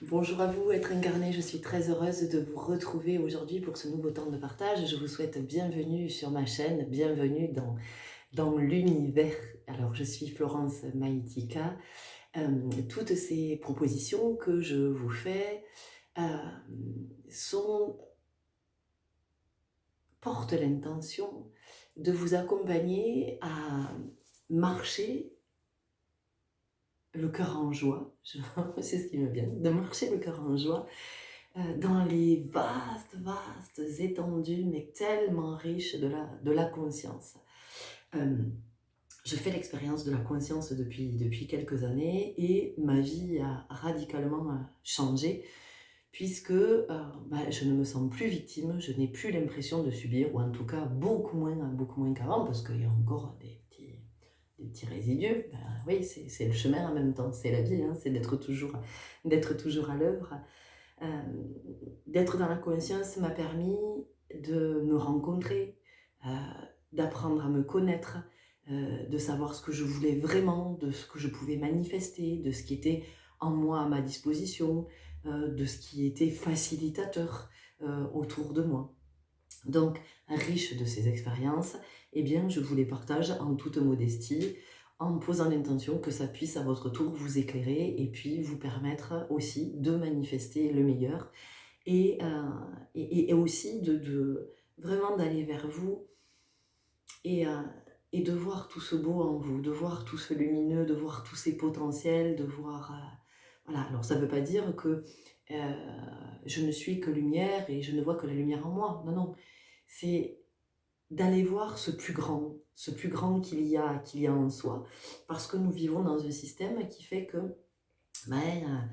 Bonjour à vous, être incarné, je suis très heureuse de vous retrouver aujourd'hui pour ce nouveau temps de partage. Je vous souhaite bienvenue sur ma chaîne, bienvenue dans l'univers. Alors, je suis Florence Maïtika. Toutes ces propositions que je vous fais euh, sont, portent l'intention de vous accompagner à marcher le cœur en joie. C'est ce qui me vient, de marcher le cœur en joie dans les vastes étendues, mais tellement riches de la conscience. Euh, je fais l'expérience de la conscience depuis quelques années et ma vie a radicalement changé puisque je ne me sens plus victime, je n'ai plus l'impression de subir, ou en tout cas beaucoup moins qu'avant, parce qu'il y a encore des petits résidus. Oui, c'est le chemin en même temps, c'est la vie, hein, c'est d'être toujours à l'œuvre. Euh, D'être dans la conscience m'a permis de me rencontrer, euh, d'apprendre à me connaître, de savoir ce que je voulais vraiment, de ce que je pouvais manifester, de ce qui était en moi à ma disposition, de ce qui était facilitateur autour de moi. Donc, riche de ces expériences, eh bien, je vous les partage en toute modestie, en posant l'intention que ça puisse à votre tour vous éclairer et puis vous permettre aussi de manifester le meilleur et, aussi de vraiment d'aller vers vous et, euh, et de voir tout ce beau en vous, de voir tout ce lumineux, de voir tous ces potentiels, de voir... voilà, alors ça ne veut pas dire que je ne suis que lumière et je ne vois que la lumière en moi. Non, non. C'est d'aller voir ce plus grand qu'il y a en soi. Parce que nous vivons dans un système qui fait que ben,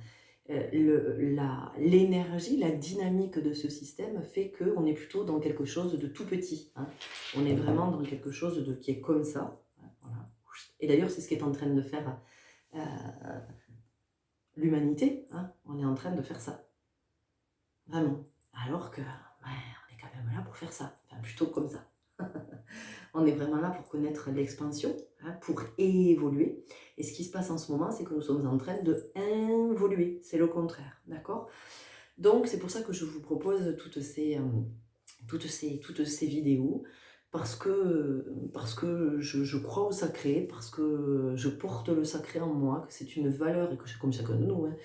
l'énergie, la dynamique de ce système fait qu'on est plutôt dans quelque chose de tout petit. Hein. On est vraiment dans quelque chose qui est comme ça. Voilà. Et d'ailleurs, c'est ce qu'est en train de faire euh, l'humanité. Hein. On est en train de faire ça. Vraiment. Alors que on est quand même là pour faire ça. Enfin, plutôt comme ça. On est vraiment là pour connaître l'expansion, hein, pour évoluer. Et ce qui se passe en ce moment, c'est que nous sommes en train de involuer. C'est le contraire, d'accord? Donc, c'est pour ça que je vous propose toutes ces vidéos, parce que je crois au sacré, parce que je porte le sacré en moi, que c'est une valeur, et que comme chacun de nous, hein,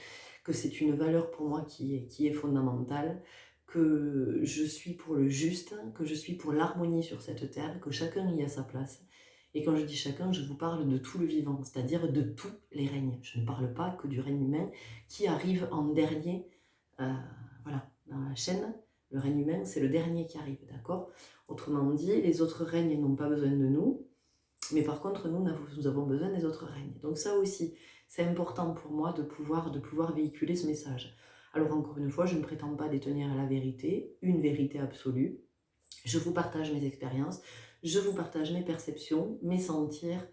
que c'est une valeur pour moi qui est fondamentale, que je suis pour le juste, que je suis pour l'harmonie sur cette terre, que chacun y a sa place. Et quand je dis chacun, je vous parle de tout le vivant, c'est-à-dire de tous les règnes. Je ne parle pas que du règne humain qui arrive en dernier, voilà, dans la chaîne. Le règne humain, c'est le dernier qui arrive, d'accord? Autrement dit, les autres règnes n'ont pas besoin de nous, mais par contre, nous avons besoin des autres règnes. Donc ça aussi, c'est important pour moi de pouvoir véhiculer ce message. Alors encore une fois, je ne prétends pas détenir la vérité, une vérité absolue. Je vous partage mes expériences, je vous partage mes perceptions, mes sentirs,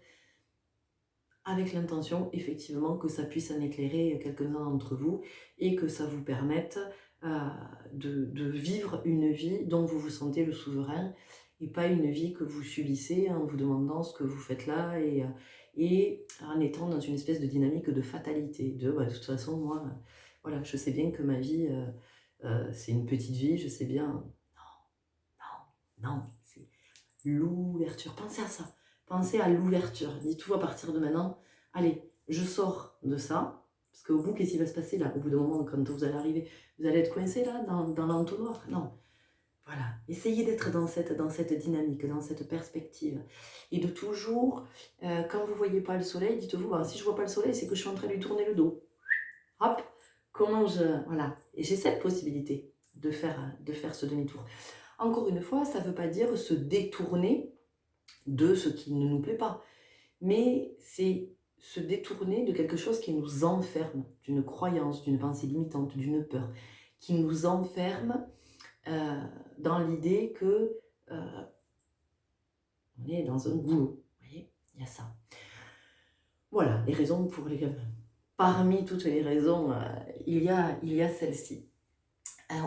avec l'intention effectivement que ça puisse en éclairer quelques-uns d'entre vous et que ça vous permette de vivre une vie dont vous vous sentez le souverain et pas une vie que vous subissez en vous demandant ce que vous faites là et en étant dans une espèce de dynamique de fatalité, de toute façon moi, voilà, je sais bien que ma vie c'est une petite vie, je sais bien, non, non, c'est l'ouverture, pensez à ça, pensez à l'ouverture, dites-vous à partir de maintenant, allez, je sors de ça, parce qu'au bout, qu'est-ce qui va se passer là? Au bout d'un moment, quand vous allez arriver, vous allez être coincé là, dans l'entonnoir. Non, voilà, essayez d'être dans cette dynamique, dans cette perspective. Et de toujours, quand vous ne voyez pas le soleil, dites-vous, si je ne vois pas le soleil, c'est que je suis en train de lui tourner le dos. Hop, voilà. Et j'ai cette possibilité de faire ce demi-tour. Encore une fois, ça ne veut pas dire se détourner de ce qui ne nous plaît pas. Mais c'est se détourner de quelque chose qui nous enferme, d'une croyance, d'une pensée limitante, d'une peur, qui nous enferme dans l'idée que on est dans un goulot. Vous voyez, il y a ça. Voilà, les raisons pour lesquelles, parmi toutes les raisons, il y a celle-ci.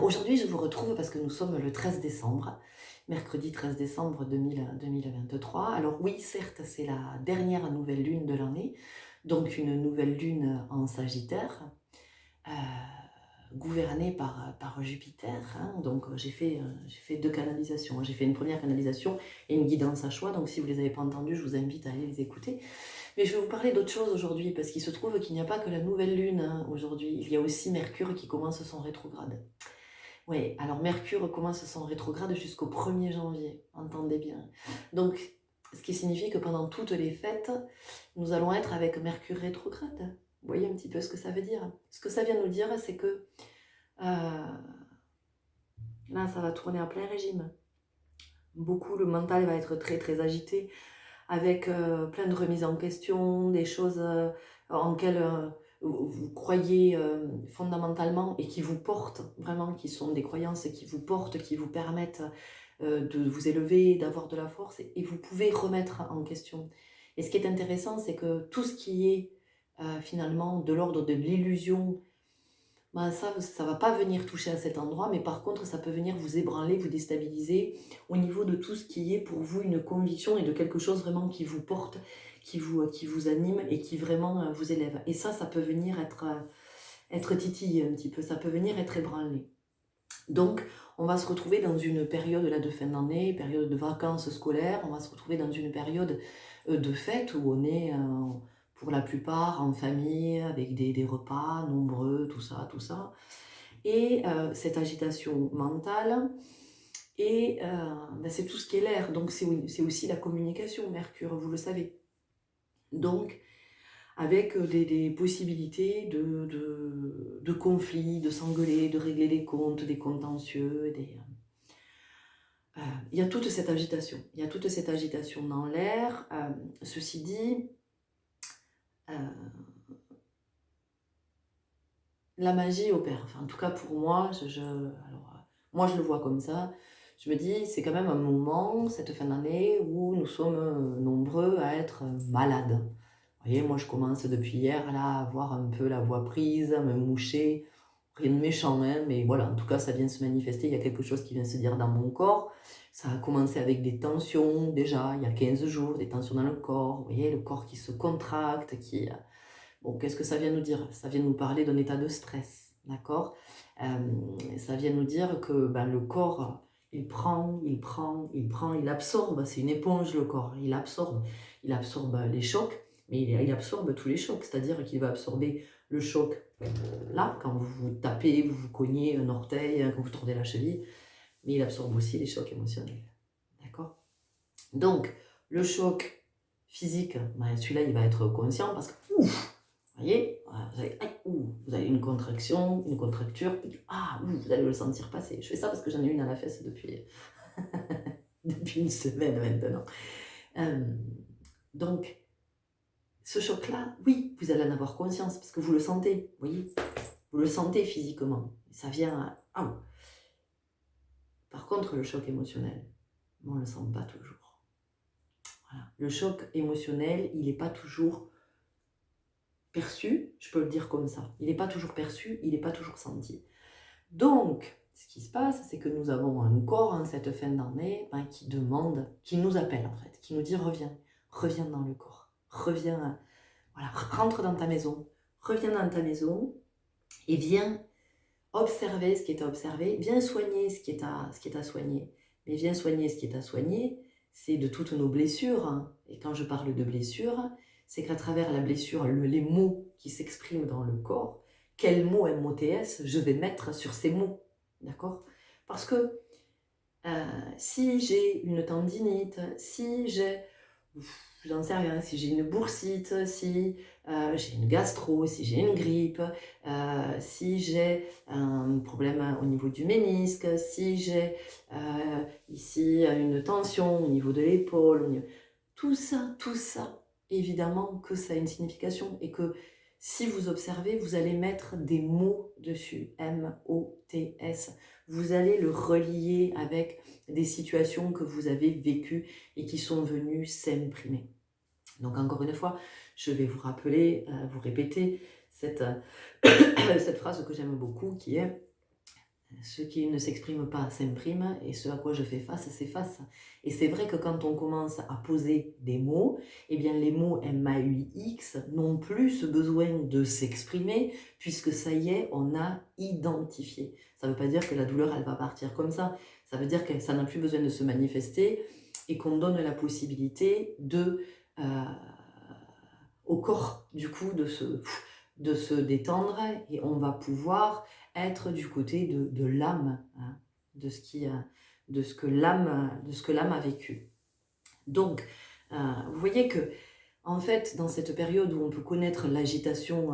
Aujourd'hui, je vous retrouve parce que nous sommes le 13 décembre, mercredi 13 décembre 2023. Alors oui, certes, c'est la dernière nouvelle lune de l'année, donc une nouvelle lune en Sagittaire. gouverné par Jupiter, hein. Donc j'ai fait 2 canalisations. J'ai fait une première canalisation et une guidance à choix, donc si vous ne les avez pas entendues, je vous invite à aller les écouter. Mais je vais vous parler d'autre chose aujourd'hui, parce qu'il se trouve qu'il n'y a pas que la nouvelle lune, hein, aujourd'hui. Il y a aussi Mercure qui commence son rétrograde. Oui, alors Mercure commence son rétrograde jusqu'au 1er janvier, entendez bien. Donc, ce qui signifie que pendant toutes les fêtes, nous allons être avec Mercure rétrograde. Vous voyez un petit peu ce que ça veut dire? Ce que ça vient nous dire, c'est que là, ça va tourner à plein régime. Beaucoup, le mental va être très très agité, avec plein de remises en question, des choses en lesquelles vous croyez fondamentalement et qui vous portent vraiment, qui sont des croyances qui vous portent, qui vous permettent de vous élever, d'avoir de la force, et vous pouvez remettre en question. Et ce qui est intéressant, c'est que tout ce qui est finalement de l'ordre de l'illusion, ben ça ne va pas venir toucher à cet endroit, mais par contre, ça peut venir vous ébranler, vous déstabiliser au niveau de tout ce qui est pour vous une conviction et de quelque chose vraiment qui vous porte, qui vous anime et qui vraiment vous élève. Et ça peut venir être titillé un petit peu, ça peut venir être ébranlé. Donc, on va se retrouver dans une période là, de fin d'année, période de vacances scolaires, on va se retrouver dans une période de fête où on est pour la plupart en famille, avec des repas nombreux, tout ça, tout ça. Et cette agitation mentale, et ben, c'est tout ce qui est l'air, donc c'est aussi la communication, Mercure, vous le savez. Donc, avec des possibilités de conflits, de s'engueuler, de régler des comptes, des contentieux, il y a toute cette agitation. Il y a toute cette agitation dans l'air. Ceci dit, la magie opère. Enfin, en tout cas, pour moi, moi, je le vois comme ça. Je me dis, c'est quand même un moment, cette fin d'année, où nous sommes nombreux à être malades. Vous voyez, moi, je commence depuis hier là, à avoir un peu la voix prise, à me moucher. Rien de méchant, hein, mais voilà, en tout cas, ça vient se manifester. Il y a quelque chose qui vient se dire dans mon corps. Ça a commencé avec des tensions, déjà, il y a 15 jours, des tensions dans le corps. Vous voyez, le corps qui se contracte, Bon, qu'est-ce que ça vient nous dire? Ça vient nous parler d'un état de stress, d'accord? Ça vient nous dire que ben, le corps, il prend, il absorbe. C'est une éponge, le corps. Il absorbe les chocs, mais il absorbe tous les chocs. C'est-à-dire qu'il va absorber le choc là, quand vous vous tapez, vous vous cognez un orteil, quand vous tordez la cheville, mais il absorbe aussi les chocs émotionnels, d'accord? Donc, le choc physique, ben, celui-là, il va être conscient parce que, ouf, vous voyez, vous avez une contraction, une contracture, vous allez le sentir passer. Je fais ça parce que j'en ai une à la fesse depuis, depuis une semaine maintenant. Donc, ce choc-là, oui, vous allez en avoir conscience parce que vous le sentez, vous voyez, vous le sentez physiquement. Ça vient, Par contre, le choc émotionnel, on ne le sent pas toujours. Voilà. Le choc émotionnel, il n'est pas toujours perçu, je peux le dire comme ça. Il n'est pas toujours perçu, il n'est pas toujours senti. Donc, ce qui se passe, c'est que nous avons un corps en cette fin d'année qui demande, qui nous appelle en fait, qui nous dit reviens dans le corps, reviens, voilà, rentre dans ta maison, reviens dans ta maison et viens observer ce qui est à observer, viens soigner ce qui est à soigner. Mais viens soigner ce qui est à soigner, c'est de toutes nos blessures. Hein. Et quand je parle de blessures, c'est qu'à travers la blessure, les mots qui s'expriment dans le corps, quels mots MOTS je vais mettre sur ces mots. D'accord? Parce que si j'ai une tendinite, si j'ai, j'en sais rien, si j'ai une boursite, si j'ai une gastro, si j'ai une grippe, si j'ai un problème au niveau du ménisque, si j'ai ici une tension au niveau de l'épaule, tout ça, évidemment que ça a une signification et que si vous observez, vous allez mettre des mots dessus, M-O-T-S. Vous allez le relier avec des situations que vous avez vécues et qui sont venues s'imprimer. Donc encore une fois, je vais vous rappeler, vous répéter cette phrase que j'aime beaucoup qui est Ce qui ne s'exprime pas s'imprime et ce à quoi je fais face s'efface. Et c'est vrai que quand on commence à poser des mots, eh bien les mots MAUX n'ont plus ce besoin de s'exprimer puisque ça y est, on a identifié. Ça ne veut pas dire que la douleur, elle va partir comme ça. Ça veut dire que ça n'a plus besoin de se manifester et qu'on donne la possibilité euh, au corps, du coup, de se détendre et on va pouvoir être du côté de l'âme, hein, de ce que l'âme a vécu. Donc, vous voyez que, en fait, dans cette période où on peut connaître l'agitation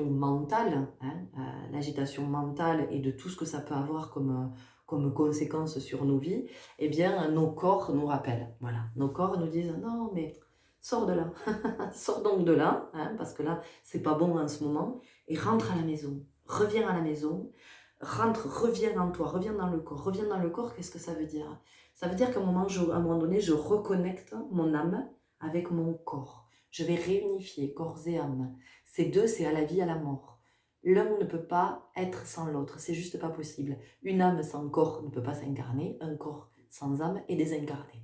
mentale, hein, l'agitation mentale et de tout ce que ça peut avoir comme conséquence sur nos vies, eh bien, nos corps nous rappellent. Voilà, nos corps nous disent non, mais sors de là, sors donc de là, hein, parce que là, c'est pas bon en ce moment, et rentre à la maison, reviens à la maison, rentre, reviens en toi, reviens dans le corps. Reviens dans le corps, qu'est-ce que ça veut dire? Ça veut dire qu'à un moment donné, je reconnecte mon âme avec mon corps. Je vais réunifier corps et âme. Ces deux, c'est à la vie, à la mort. L'un ne peut pas être sans l'autre, c'est juste pas possible. Une âme sans corps ne peut pas s'incarner, un corps sans âme est désincarné.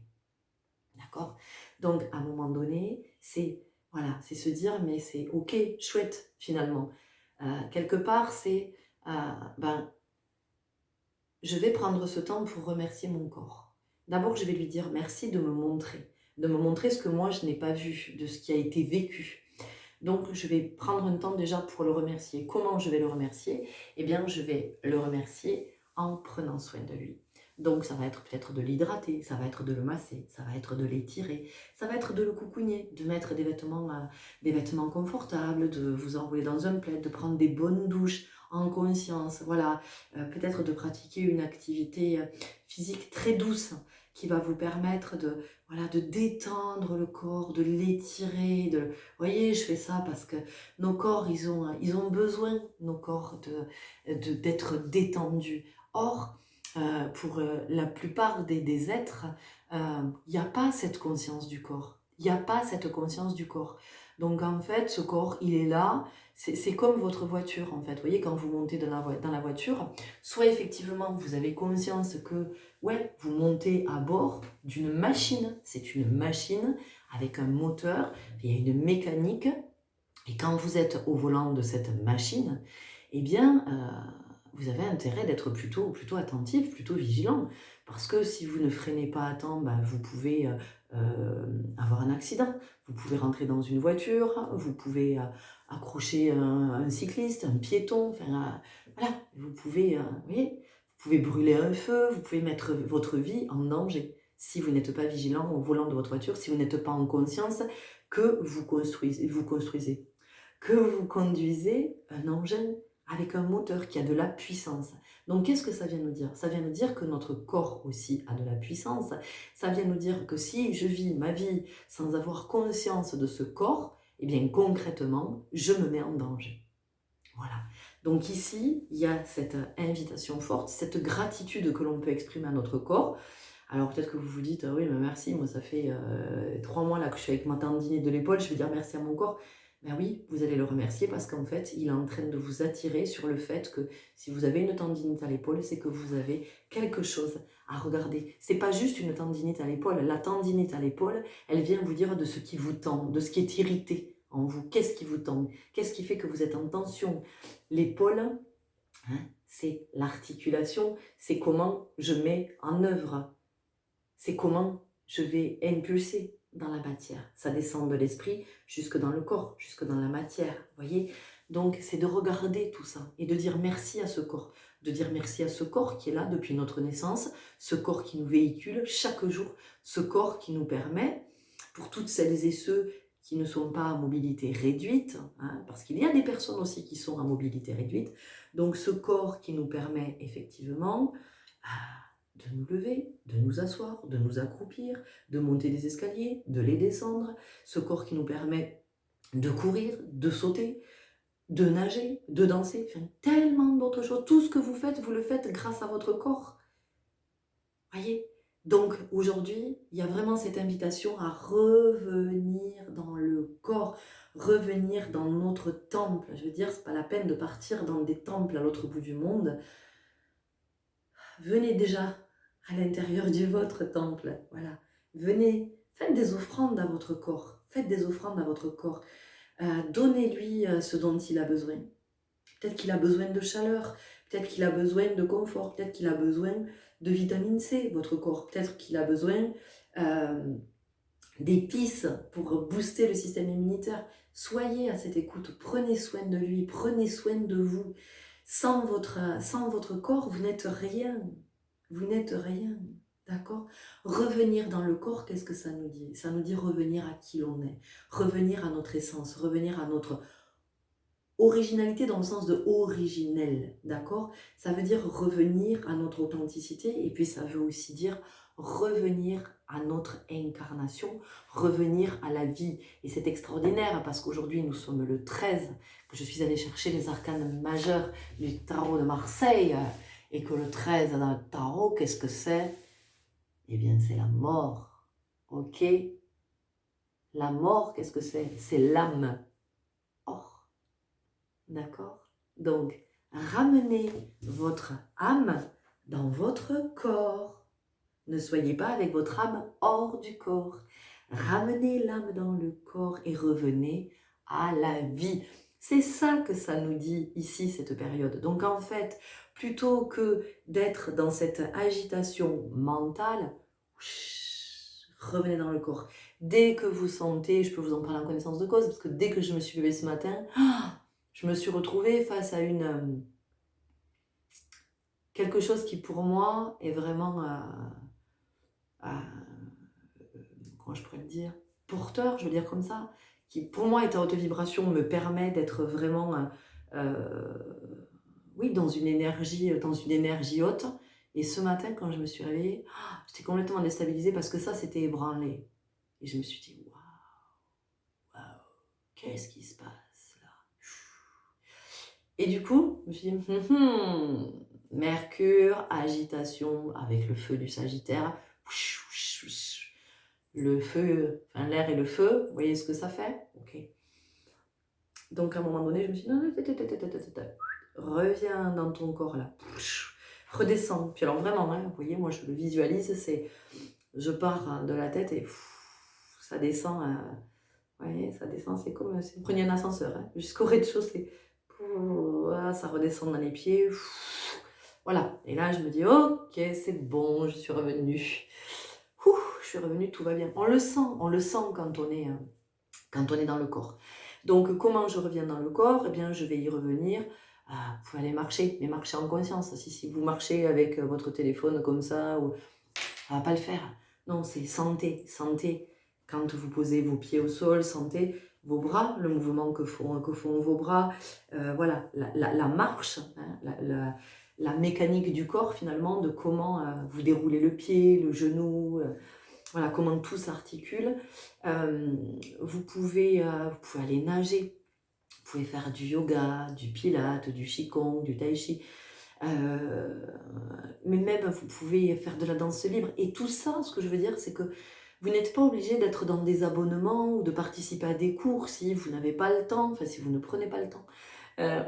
D'accord? Donc, à un moment donné, c'est voilà, c'est se dire, mais c'est ok, chouette, finalement. Quelque part, c'est, ben, je vais prendre ce temps pour remercier mon corps. D'abord, je vais lui dire merci de me montrer ce que moi, je n'ai pas vu, de ce qui a été vécu. Donc, je vais prendre un temps déjà pour le remercier. Comment je vais le remercier? Eh bien, je vais le remercier en prenant soin de lui. Donc, ça va être peut-être de l'hydrater, ça va être de le masser, ça va être de l'étirer, ça va être de le coucougner, de mettre des vêtements confortables, de vous enrouler dans un plaid, de prendre des bonnes douches en conscience, voilà, peut-être de pratiquer une activité physique très douce qui va vous permettre voilà, de détendre le corps, de l'étirer, vous voyez, je fais ça parce que nos corps, ils ont besoin, nos corps, d'être détendus. Or, pour la plupart des êtres, il n'y a pas cette conscience du corps. Il n'y a pas cette conscience du corps. Donc en fait, ce corps, il est là. C'est comme votre voiture, en fait. Vous voyez, quand vous montez dans la voiture, soit effectivement, vous avez conscience que, ouais, vous montez à bord d'une machine. C'est une machine avec un moteur, il y a une mécanique. Et quand vous êtes au volant de cette machine, eh bien, vous avez intérêt d'être plutôt attentif, plutôt vigilant. Parce que si vous ne freinez pas à temps, ben, vous pouvez avoir un accident. Vous pouvez rentrer dans une voiture, vous pouvez accrocher un cycliste, un piéton. Enfin, voilà, vous pouvez, vous voyez, vous pouvez brûler un feu, vous pouvez mettre votre vie en danger. Si vous n'êtes pas vigilant au volant de votre voiture, si vous n'êtes pas en conscience que vous construisez, que vous conduisez un engin avec un moteur qui a de la puissance. Donc qu'est-ce que ça vient nous dire? Ça vient nous dire que notre corps aussi a de la puissance. Ça vient nous dire que si je vis ma vie sans avoir conscience de ce corps, eh bien concrètement, je me mets en danger. Voilà. Donc ici, il y a cette invitation forte, cette gratitude que l'on peut exprimer à notre corps. Alors peut-être que vous vous dites, ah oui, mais merci, moi ça fait 3 mois là que je suis avec ma tendinite de l'épaule, je vais dire merci à mon corps. Ben oui, vous allez le remercier parce qu'en fait, il est en train de vous attirer sur le fait que si vous avez une tendinite à l'épaule, c'est que vous avez quelque chose à regarder. C'est pas juste une tendinite à l'épaule. La tendinite à l'épaule, elle vient vous dire de ce qui vous tend, de ce qui est irrité en vous. Qu'est-ce qui vous tend? Qu'est-ce qui fait que vous êtes en tension? L'épaule, hein, c'est l'articulation, c'est comment je mets en œuvre. C'est comment je vais impulser dans la matière. Ça descend de l'esprit jusque dans le corps, jusque dans la matière, voyez. Donc c'est de regarder tout ça et de dire merci à ce corps. De dire merci à ce corps qui est là depuis notre naissance, ce corps qui nous véhicule chaque jour, ce corps qui nous permet, pour toutes celles et ceux qui ne sont pas à mobilité réduite, hein, parce qu'il y a des personnes aussi qui sont à mobilité réduite, donc ce corps qui nous permet effectivement de nous lever, de nous asseoir, de nous accroupir, de monter des escaliers, de les descendre, ce corps qui nous permet de courir, de sauter, de nager, de danser, enfin, tellement d'autres choses. Tout ce que vous le faites grâce à votre corps. Voyez? Donc aujourd'hui, il y a vraiment cette invitation à revenir dans le corps, revenir dans notre temple. Je veux dire, c'est pas la peine de partir dans des temples à l'autre bout du monde. venez déjà à l'intérieur de votre temple, voilà. Venez, faites des offrandes à votre corps, faites des offrandes à votre corps. Donnez-lui ce dont il a besoin. Peut-être qu'il a besoin de chaleur, peut-être qu'il a besoin de confort, peut-être qu'il a besoin de vitamine C, votre corps. Peut-être qu'il a besoin d'épices pour booster le système immunitaire. Soyez à cette écoute, prenez soin de lui, prenez soin de vous. Sans votre corps, vous n'êtes rien. Vous n'êtes rien. D'accord? Revenir dans le corps, qu'est-ce que ça nous dit? Ça nous dit revenir à qui l'on est, revenir à notre essence, revenir à notre originalité dans le sens de originel, d'accord? Ça veut dire revenir à notre authenticité et puis ça veut aussi dire revenir à notre incarnation, revenir à la vie. Et c'est extraordinaire parce qu'aujourd'hui nous sommes le 13, que je suis allée chercher les arcanes majeurs du tarot de Marseille et que le 13 dans le tarot, qu'est-ce que c'est? Eh bien c'est la mort, ok? La mort, qu'est-ce que c'est? C'est l'âme. Or, d'accord? Donc, ramenez votre âme dans votre corps. Ne soyez pas avec votre âme hors du corps. Ramenez l'âme dans le corps et revenez à la vie. C'est ça que ça nous dit ici, cette période. Donc en fait, plutôt que d'être dans cette agitation mentale, revenez dans le corps. Dès que vous sentez, je peux vous en parler en connaissance de cause, parce que dès que je me suis levée ce matin, je me suis retrouvée face à quelque chose qui pour moi est vraiment, comment je pourrais le dire, porteur, je veux dire comme ça, qui pour moi est à haute vibration, me permet d'être vraiment, oui, dans une énergie haute. Et ce matin, quand je me suis réveillée, j'étais complètement déstabilisée parce que ça, c'était ébranlé. Et je me suis dit, waouh, qu'est-ce qui se passe là? Et du coup, je me suis dit, Mercure, agitation avec le feu du Sagittaire. Le feu, enfin l'air et le feu, vous voyez ce que ça fait? Ok. Donc à un moment donné, je me suis dit, non, reviens dans ton corps là. Redescends. Puis alors vraiment, hein, vous voyez, moi je le visualise, c'est, je pars de la tête et ça descend. Ouais, ça descend, c'est comme si vous preniez un ascenseur, hein, jusqu'au rez-de-chaussée. Ça redescend dans les pieds. Voilà. Et là, je me dis, ok, c'est bon, je suis revenue. Je suis revenue, tout va bien. On le sent quand on est dans le corps. Donc, comment je reviens dans le corps? Eh bien, je vais y revenir. Vous pouvez aller marcher, mais marcher en conscience. Si vous marchez avec votre téléphone comme ça, ça va pas le faire. Non, c'est sentez. Quand vous posez vos pieds au sol, sentez vos bras, le mouvement que font vos bras. Voilà, la marche, hein, la mécanique du corps finalement, de comment vous déroulez le pied, le genou, voilà, comment tout s'articule. Vous pouvez aller nager, vous pouvez faire du yoga, du pilate, du qigong, du tai chi. Mais même vous pouvez faire de la danse libre. Et tout ça, ce que je veux dire, c'est que vous n'êtes pas obligé d'être dans des abonnements ou de participer à des cours si vous n'avez pas le temps, enfin si vous ne prenez pas le temps.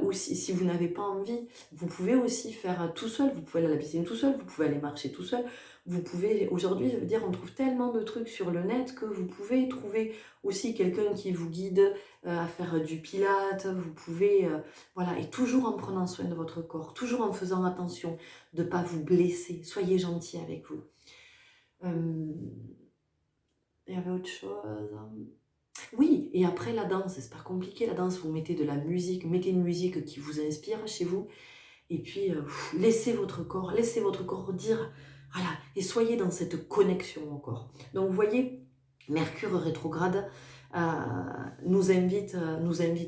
Ou si vous n'avez pas envie, vous pouvez aussi faire tout seul, vous pouvez aller à la piscine tout seul, vous pouvez aller marcher tout seul, vous pouvez, aujourd'hui, je veux dire, on trouve tellement de trucs sur le net que vous pouvez trouver aussi quelqu'un qui vous guide à faire du pilate, vous pouvez, voilà, et toujours en prenant soin de votre corps, toujours en faisant attention de ne pas vous blesser, soyez gentil avec vous. Il y avait autre chose. Oui, et après la danse, c'est pas compliqué la danse, vous mettez de la musique, mettez une musique qui vous inspire chez vous, et puis laissez votre corps dire, voilà, et soyez dans cette connexion au corps. Donc vous voyez, Mercure rétrograde nous invite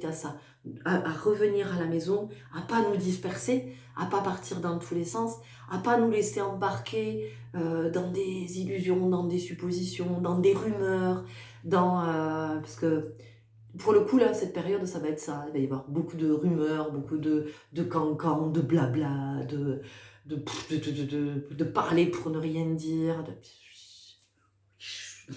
à ça, à revenir à la maison, à pas nous disperser, à pas partir dans tous les sens, à pas nous laisser embarquer dans des illusions, dans des suppositions, dans des rumeurs, parce que pour le coup là, cette période, ça va être ça. Il va y avoir beaucoup de rumeurs, beaucoup de cancans, de blabla, de parler pour ne rien dire.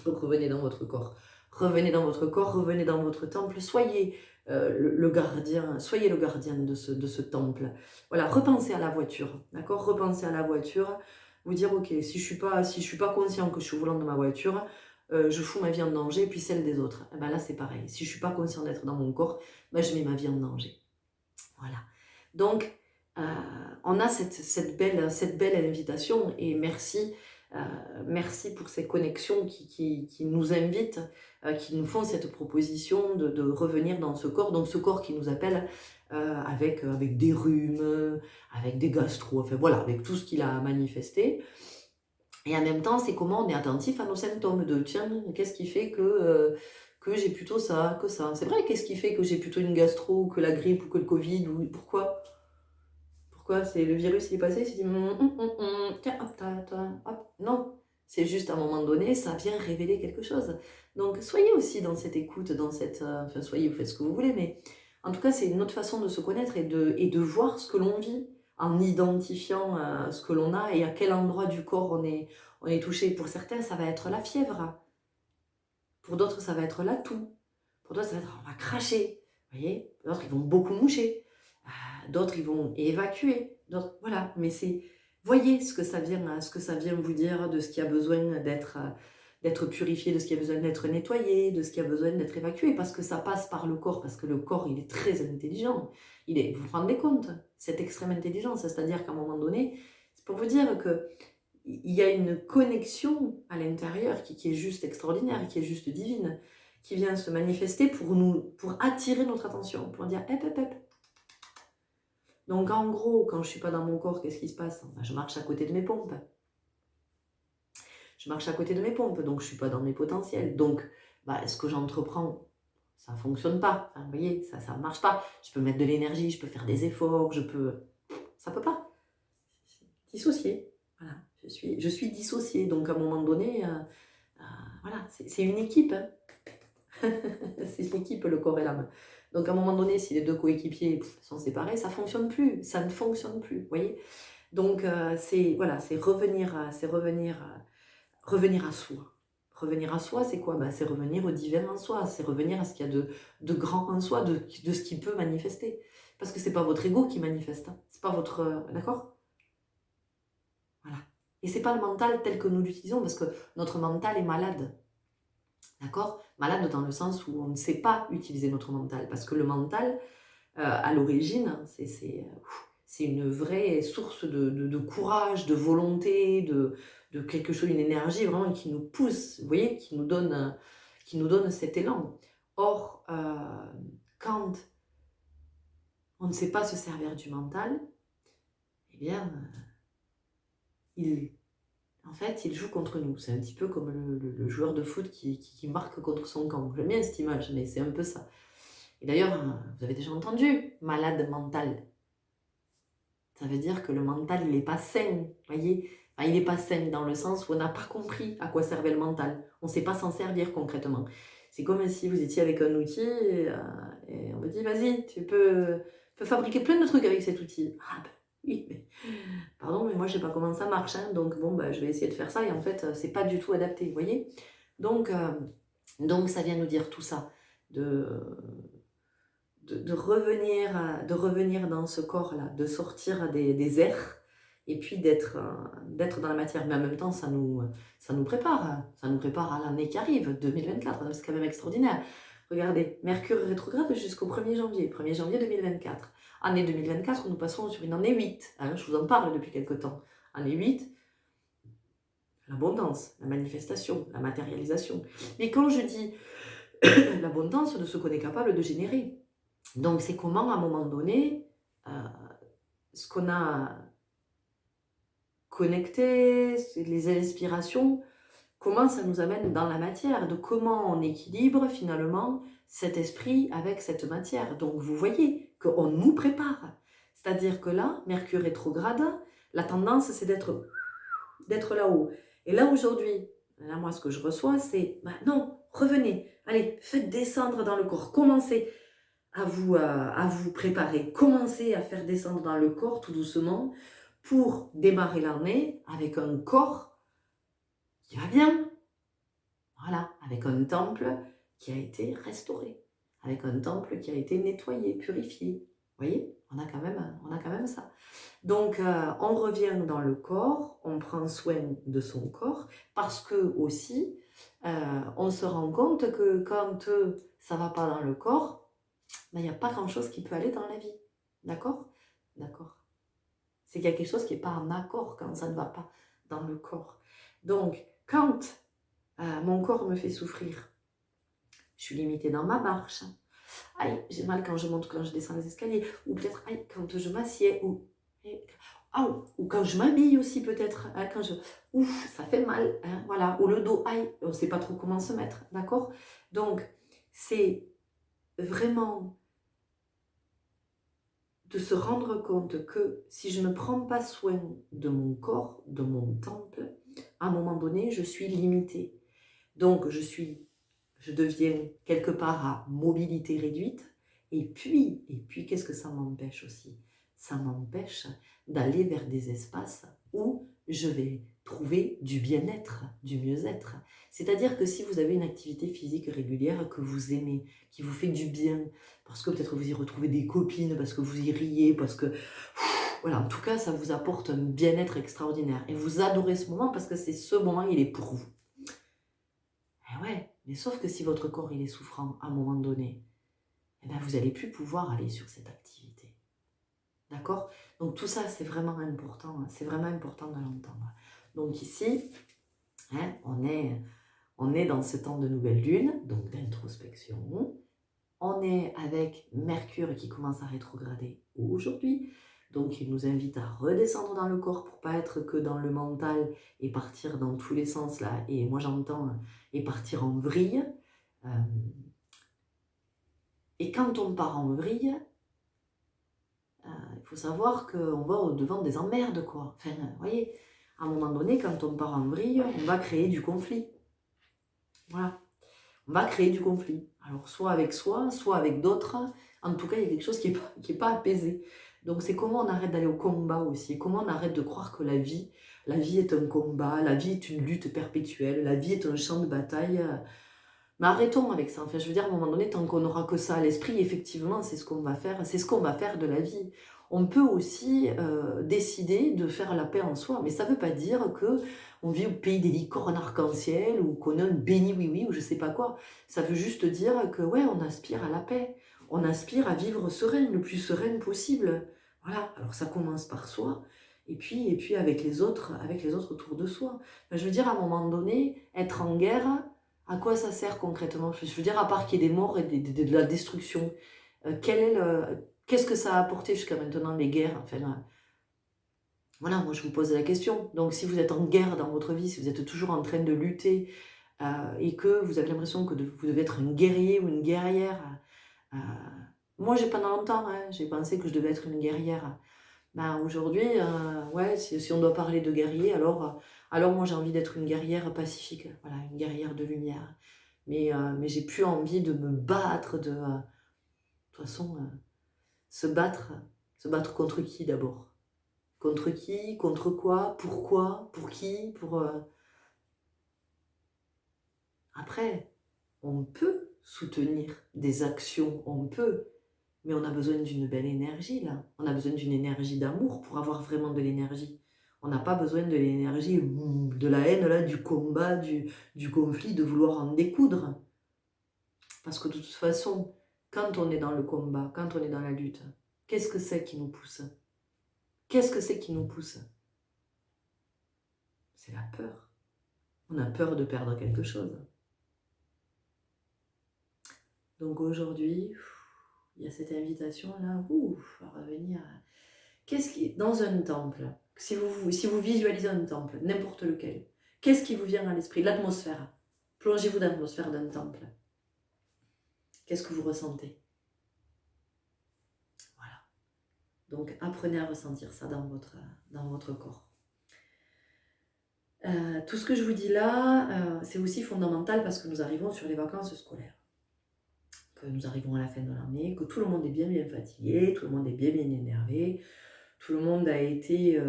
Revenez dans votre corps. Revenez dans votre corps, revenez dans votre temple. Soyez le gardien, soyez le gardien de ce temple. Voilà, repensez à la voiture, d'accord? Repensez à la voiture, vous dire, ok, si je suis pas conscient que je suis au volant de ma voiture, je fous ma vie en danger, puis celle des autres. Et ben là, c'est pareil. Si je suis pas conscient d'être dans mon corps, ben je mets ma vie en danger. Voilà. Donc, euh, on a cette belle invitation et merci, euh, merci pour ces connexions qui nous invitent, qui nous font cette proposition de revenir dans ce corps, donc ce corps qui nous appelle avec des rhumes, avec des gastro, enfin voilà, avec tout ce qu'il a manifesté. Et en même temps, c'est comment on est attentif à nos symptômes de tiens, qu'est-ce qui fait que j'ai plutôt ça, que ça. C'est vrai, qu'est-ce qui fait que j'ai plutôt une gastro, que la grippe ou que le Covid, ou pourquoi? Pourquoi? C'est le virus, il est passé, il s'est dit tiens, hop, hop. Non, c'est juste à un moment donné, ça vient révéler quelque chose. Donc soyez aussi dans cette écoute, dans cette. Enfin, soyez, vous faites ce que vous voulez, mais en tout cas, c'est une autre façon de se connaître et de voir ce que l'on vit en identifiant ce que l'on a et à quel endroit du corps on est touché. Pour certains, ça va être la fièvre. Pour d'autres, ça va être la toux. Pour d'autres, ça va être on va cracher. Vous voyez? D'autres, ils vont beaucoup moucher. D'autres, ils vont évacuer. D'autres, voilà. Mais c'est, voyez ce que ça vient vous dire de ce qui a besoin d'être purifié, de ce qui a besoin d'être nettoyé, de ce qui a besoin d'être évacué, parce que ça passe par le corps, parce que le corps, il est très intelligent. Vous vous rendez compte, cette extrême intelligence, c'est-à-dire qu'à un moment donné, c'est pour vous dire que il y a une connexion à l'intérieur qui est juste extraordinaire, qui est juste divine, qui vient se manifester pour attirer notre attention, pour dire hep, hep, hep. Donc en gros, quand je ne suis pas dans mon corps, qu'est-ce qui se passe? Je marche à côté de mes pompes. Je marche à côté de mes pompes, donc je ne suis pas dans mes potentiels. Donc, ce que j'entreprends, ça ne fonctionne pas. Enfin, vous voyez, ça ne marche pas. Je peux mettre de l'énergie, je peux faire des efforts, ça ne peut pas. Dissocier. Voilà, je suis dissociée. Donc à un moment donné, voilà, c'est une équipe. Hein. C'est une équipe, le corps et l'âme. Donc à un moment donné, si les deux coéquipiers sont séparés, ça ne fonctionne plus. Ça ne fonctionne plus. Vous voyez. Donc c'est voilà, c'est revenir à soi. Revenir à soi, c'est quoi? C'est revenir au divin en soi, c'est revenir à ce qu'il y a de grand en soi, de ce qui peut manifester. Parce que c'est pas votre ego qui manifeste, hein. C'est pas votre... d'accord? Voilà. Et c'est pas le mental tel que nous l'utilisons, parce que notre mental est malade. D'accord? Malade dans le sens où on ne sait pas utiliser notre mental. Parce que le mental, à l'origine, c'est une vraie source de courage, de volonté, de quelque chose, une énergie vraiment qui nous pousse, vous voyez, qui nous donne cet élan. Or, quand on ne sait pas se servir du mental, eh bien, en fait, il joue contre nous. C'est un petit peu comme le joueur de foot qui marque contre son camp. J'aime bien cette image, mais c'est un peu ça. Et d'ailleurs, vous avez déjà entendu, malade mental. Ça veut dire que le mental, il n'est pas sain, voyez. Enfin, il n'est pas sain dans le sens où on n'a pas compris à quoi servait le mental. On ne sait pas s'en servir concrètement. C'est comme si vous étiez avec un outil et on vous dit, vas-y, tu peux fabriquer plein de trucs avec cet outil. Ah ben oui, mais pardon, mais moi je sais pas comment ça marche, hein, donc bon, je vais essayer de faire ça, et en fait, c'est pas du tout adapté, vous voyez. Donc ça vient nous dire tout ça, de revenir dans ce corps-là, de sortir des airs, et puis d'être dans la matière. Mais en même temps, ça nous prépare, hein. Ça nous prépare à l'année qui arrive, 2024, c'est quand même extraordinaire. Regardez, Mercure rétrograde jusqu'au 1er janvier, 1er janvier 2024. Année 2024, nous passons sur une année 8. Hein, je vous en parle depuis quelque temps. Année 8, l'abondance, la manifestation, la matérialisation. Mais quand je dis l'abondance de ce qu'on est capable de générer, donc c'est comment, à un moment donné, ce qu'on a connecté, les inspirations, comment ça nous amène dans la matière, de comment on équilibre finalement cet esprit avec cette matière. Donc vous voyez qu'on nous prépare. C'est-à-dire que là, Mercure rétrograde, la tendance c'est d'être là-haut. Et là aujourd'hui, là moi ce que je reçois c'est, non, revenez, allez, faites descendre dans le corps, commencez à vous préparer, commencez à faire descendre dans le corps tout doucement pour démarrer l'année avec un corps qui va bien. Voilà, avec un temple qui a été restauré. avec un temple qui a été nettoyé, purifié. Vous voyez, on a quand même ça. Donc, on revient dans le corps, on prend soin de son corps, parce que aussi, on se rend compte que quand ça ne va pas dans le corps, ben, il n'y a pas grand-chose qui peut aller dans la vie. D'accord? D'accord. C'est qu'il y a quelque chose qui n'est pas en accord quand ça ne va pas dans le corps. Donc, quand mon corps me fait souffrir, je suis limitée dans ma marche. Aïe, j'ai mal quand je monte, quand je descends les escaliers. Ou peut-être, aïe, quand je m'assieds. Ou quand je m'habille aussi peut-être. Hein, ouf, ça fait mal. Hein, voilà. Ou le dos, aïe, on ne sait pas trop comment se mettre. D'accord? Donc, c'est vraiment de se rendre compte que si je ne prends pas soin de mon corps, de mon temple, à un moment donné, je suis limitée. Donc, je deviens quelque part à mobilité réduite. Et puis qu'est-ce que ça m'empêche aussi? Ça m'empêche d'aller vers des espaces où je vais trouver du bien-être, du mieux-être. C'est-à-dire que si vous avez une activité physique régulière que vous aimez, qui vous fait du bien, parce que peut-être vous y retrouvez des copines, parce que vous y riez, parce que... Voilà, en tout cas, ça vous apporte un bien-être extraordinaire. Et vous adorez ce moment parce que c'est ce moment, il est pour vous. Eh ouais, mais sauf que si votre corps il est souffrant à un moment donné, eh ben vous n'allez plus pouvoir aller sur cette activité. D'accord? Donc tout ça, c'est vraiment important de l'entendre. Donc ici, hein, on est dans ce temps de nouvelle lune, donc d'introspection. On est avec Mercure qui commence à rétrograder aujourd'hui. Donc il nous invite à redescendre dans le corps pour pas être que dans le mental et partir dans tous les sens là. Et moi j'entends et partir en vrille. Et quand on part en vrille, il faut savoir qu'on va au-devant des emmerdes, quoi. Enfin, vous voyez, à un moment donné, quand on part en vrille, on va créer du conflit. Voilà. On va créer du conflit. Alors, soit avec soi, soit avec d'autres. En tout cas, il y a quelque chose qui est pas apaisé. Donc, c'est comment on arrête d'aller au combat aussi. Comment on arrête de croire que la vie est un combat, la vie est une lutte perpétuelle, la vie est un champ de bataille. Mais arrêtons avec ça. Enfin, je veux dire, à un moment donné, tant qu'on n'aura que ça à l'esprit, effectivement, c'est ce qu'on va faire. C'est ce qu'on va faire de la vie. On peut aussi décider de faire la paix en soi. Mais ça ne veut pas dire que on vit au pays des licornes arc-en-ciel ou qu'on a un béni oui-oui ou je ne sais pas quoi. Ça veut juste dire que, ouais, on aspire à la paix. On aspire à vivre serein, le plus serein possible. Voilà. Alors, ça commence par soi. Et puis avec les autres autour de soi. Enfin, je veux dire, à un moment donné, être en guerre... À quoi ça sert concrètement? Je veux dire, à part qu'il y ait des morts et de la destruction, qu'est-ce que ça a apporté jusqu'à maintenant, les guerres? Enfin, voilà, moi je vous pose la question. Donc si vous êtes en guerre dans votre vie, si vous êtes toujours en train de lutter et que vous avez l'impression que vous devez être un guerrier ou une guerrière, moi j'ai pendant longtemps, hein, j'ai pensé que je devais être une guerrière. Ben, aujourd'hui, ouais, si on doit parler de guerrier, alors moi j'ai envie d'être une guerrière pacifique, voilà, une guerrière de lumière. Mais j'ai plus envie de me battre, de toute façon, se battre contre qui d'abord? Contre qui? Contre quoi? Pourquoi? Pour qui? Après, on peut soutenir des actions, on peut, mais on a besoin d'une belle énergie là. On a besoin d'une énergie d'amour pour avoir vraiment de l'énergie. On n'a pas besoin de l'énergie, de la haine, là, du combat, du conflit, de vouloir en découdre. Parce que de toute façon, quand on est dans le combat, quand on est dans la lutte, qu'est-ce que c'est qui nous pousse? Qu'est-ce que c'est qui nous pousse? C'est la peur. On a peur de perdre quelque chose. Donc aujourd'hui, il y a cette invitation-là à revenir. Qu'est-ce qui, dans un temple, si vous visualisez un temple, n'importe lequel, qu'est-ce qui vous vient à l'esprit? L'atmosphère. Plongez-vous dans l'atmosphère d'un temple. Qu'est-ce que vous ressentez? Voilà. Donc apprenez à ressentir ça dans votre corps. Tout ce que je vous dis là, c'est aussi fondamental parce que nous arrivons sur les vacances scolaires. Que nous arrivons à la fin de l'année, que tout le monde est bien fatigué, tout le monde est bien énervé, tout le monde a été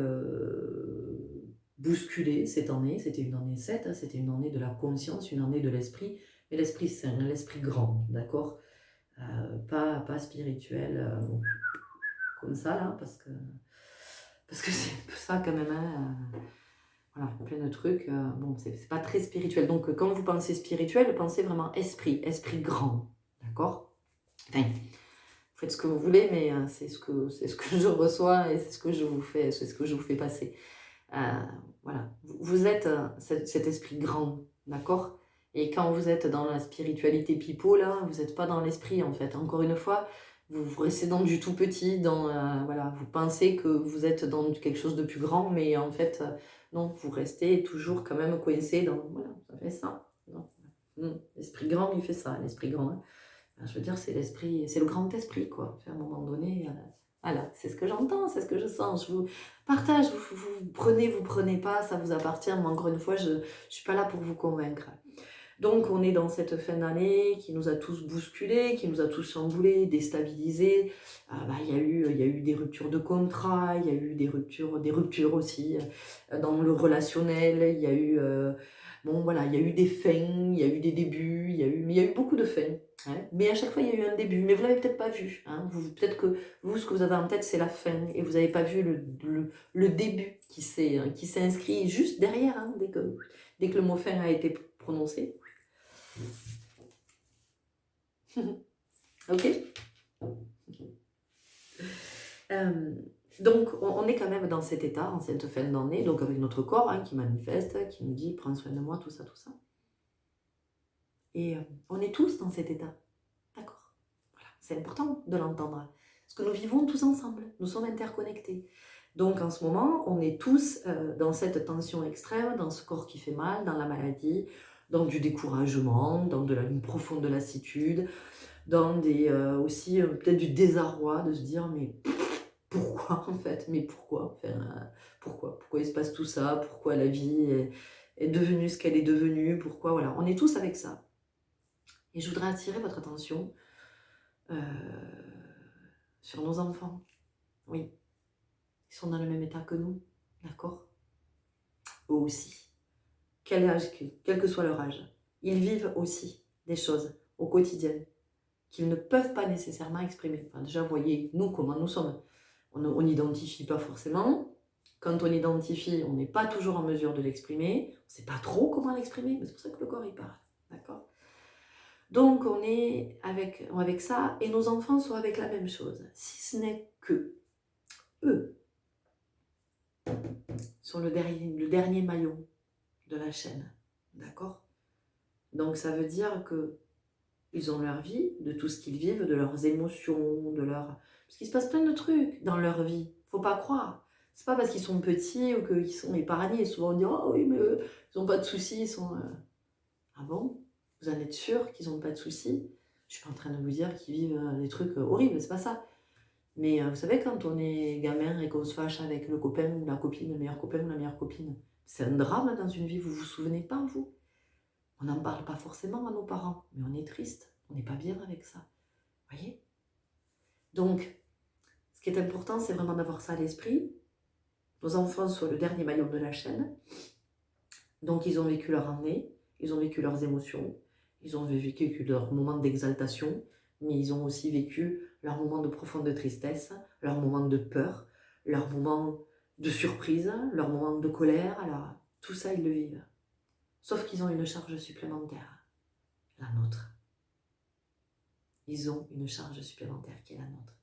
bousculé cette année. C'était une année 7, hein, c'était une année de la conscience, une année de l'esprit, mais l'esprit sain, l'esprit grand, d'accord? pas spirituel, comme ça, là, parce que c'est un peu ça quand même, hein, voilà, plein de trucs, bon, c'est pas très spirituel. Donc, quand vous pensez spirituel, pensez vraiment esprit, esprit grand, d'accord? Enfin, faites ce que vous voulez, mais c'est ce que je reçois et c'est ce que je vous fais, c'est ce que je vous fais passer. Euh, voilà, vous êtes cet esprit grand, d'accord? Et quand vous êtes dans la spiritualité pipeau, là, vous n'êtes pas dans l'esprit, en fait. Encore une fois, vous restez dans du tout petit, voilà, vous pensez que vous êtes dans quelque chose de plus grand, mais en fait, non, vous restez toujours quand même coincé dans, voilà, ça fait ça. Non. L'esprit grand, il fait ça, l'esprit grand, hein. Je veux dire, c'est l'esprit, c'est le grand esprit, quoi. À un moment donné, voilà, c'est ce que j'entends, c'est ce que je sens. Je vous partage, vous prenez pas, ça vous appartient. Mais encore une fois, je ne suis pas là pour vous convaincre. Donc, on est dans cette fin d'année qui nous a tous bousculés, qui nous a tous chamboulés, déstabilisés. Il y a eu des ruptures de contrat, il y a eu des ruptures aussi dans le relationnel. Il y a eu, bon voilà, il y a eu des fins, il y a eu des débuts, mais il y a eu beaucoup de fins. Hein. Mais à chaque fois, il y a eu un début. Mais vous l'avez peut-être pas vu. Hein. Peut-être que vous, ce que vous avez en tête, c'est la fin, et vous n'avez pas vu le début qui s'est inscrit juste derrière, hein, dès que le mot fin a été prononcé. Ok. Donc, on est quand même dans cet état, en cette fin d'année, donc avec notre corps hein, qui manifeste, qui nous dit prends soin de moi, tout ça, tout ça. Et on est tous dans cet état. D'accord. Voilà. C'est important de l'entendre. Parce que nous vivons tous ensemble, nous sommes interconnectés. Donc en ce moment, on est tous dans cette tension extrême, dans ce corps qui fait mal, dans la maladie, dans du découragement, dans une profonde lassitude, dans aussi peut-être du désarroi de se dire mais pourquoi en fait, mais pourquoi enfin, pourquoi il se passe tout ça, pourquoi la vie est devenue ce qu'elle est devenue, pourquoi voilà, on est tous avec ça. Et je voudrais attirer votre attention sur nos enfants. Oui, ils sont dans le même état que nous, d'accord? Eux aussi, quel que soit leur âge, ils vivent aussi des choses au quotidien qu'ils ne peuvent pas nécessairement exprimer. Enfin, déjà, voyez, nous, comment nous sommes. On n'identifie pas forcément. Quand on identifie, on n'est pas toujours en mesure de l'exprimer. On ne sait pas trop comment l'exprimer, mais c'est pour ça que le corps, il parle. D'accord? Donc, on est avec ça, et nos enfants sont avec la même chose. Si ce n'est que eux sont le dernier maillon de la chaîne. D'accord? Donc, ça veut dire que ils ont leur vie, de tout ce qu'ils vivent, de leurs émotions, parce qu'il se passe plein de trucs dans leur vie. Faut pas croire. C'est pas parce qu'ils sont petits ou qu'ils sont épargnés. Souvent on dit oh oui mais ils ont pas de soucis, ils sont. Ah bon? Vous en êtes sûr qu'ils ont pas de soucis? Je suis pas en train de vous dire qu'ils vivent des trucs horribles, c'est pas ça. Mais vous savez quand on est gamin et qu'on se fâche avec le copain ou la copine, le meilleur copain ou la meilleure copine, c'est un drame dans une vie. Vous vous souvenez pas vous? On n'en parle pas forcément à nos parents, mais on est triste, on n'est pas bien avec ça. Voyez? Donc, ce qui est important, c'est vraiment d'avoir ça à l'esprit. Nos enfants sont le dernier maillon de la chaîne. Donc, ils ont vécu leur année, ils ont vécu leurs émotions, ils ont vécu leurs moments d'exaltation, mais ils ont aussi vécu leurs moments de profonde tristesse, leurs moments de peur, leurs moments de surprise, leurs moments de colère. Alors, tout ça, ils le vivent. Sauf qu'ils ont une charge supplémentaire, la nôtre. Ils ont une charge supplémentaire qui est la nôtre.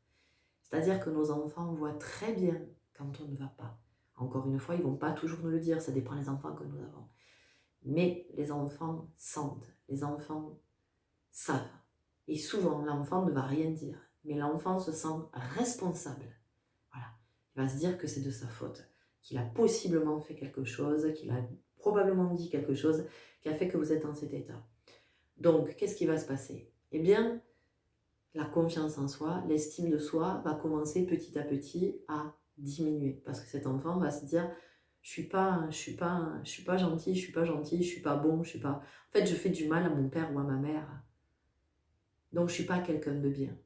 C'est-à-dire que nos enfants voient très bien quand on ne va pas. Encore une fois, ils ne vont pas toujours nous le dire, ça dépend des enfants que nous avons. Mais les enfants sentent, les enfants savent. Et souvent, l'enfant ne va rien dire, mais l'enfant se sent responsable. Voilà. Il va se dire que c'est de sa faute, qu'il a possiblement fait quelque chose, qu'il a probablement dit quelque chose qui a fait que vous êtes dans cet état. Donc, qu'est-ce qui va se passer? Eh bien, la confiance en soi, l'estime de soi va commencer petit à petit à diminuer. Parce que cet enfant va se dire, je suis pas gentil, je suis pas bon, je suis pas... En fait, je fais du mal à mon père ou à ma mère. Donc, je suis pas quelqu'un de bien.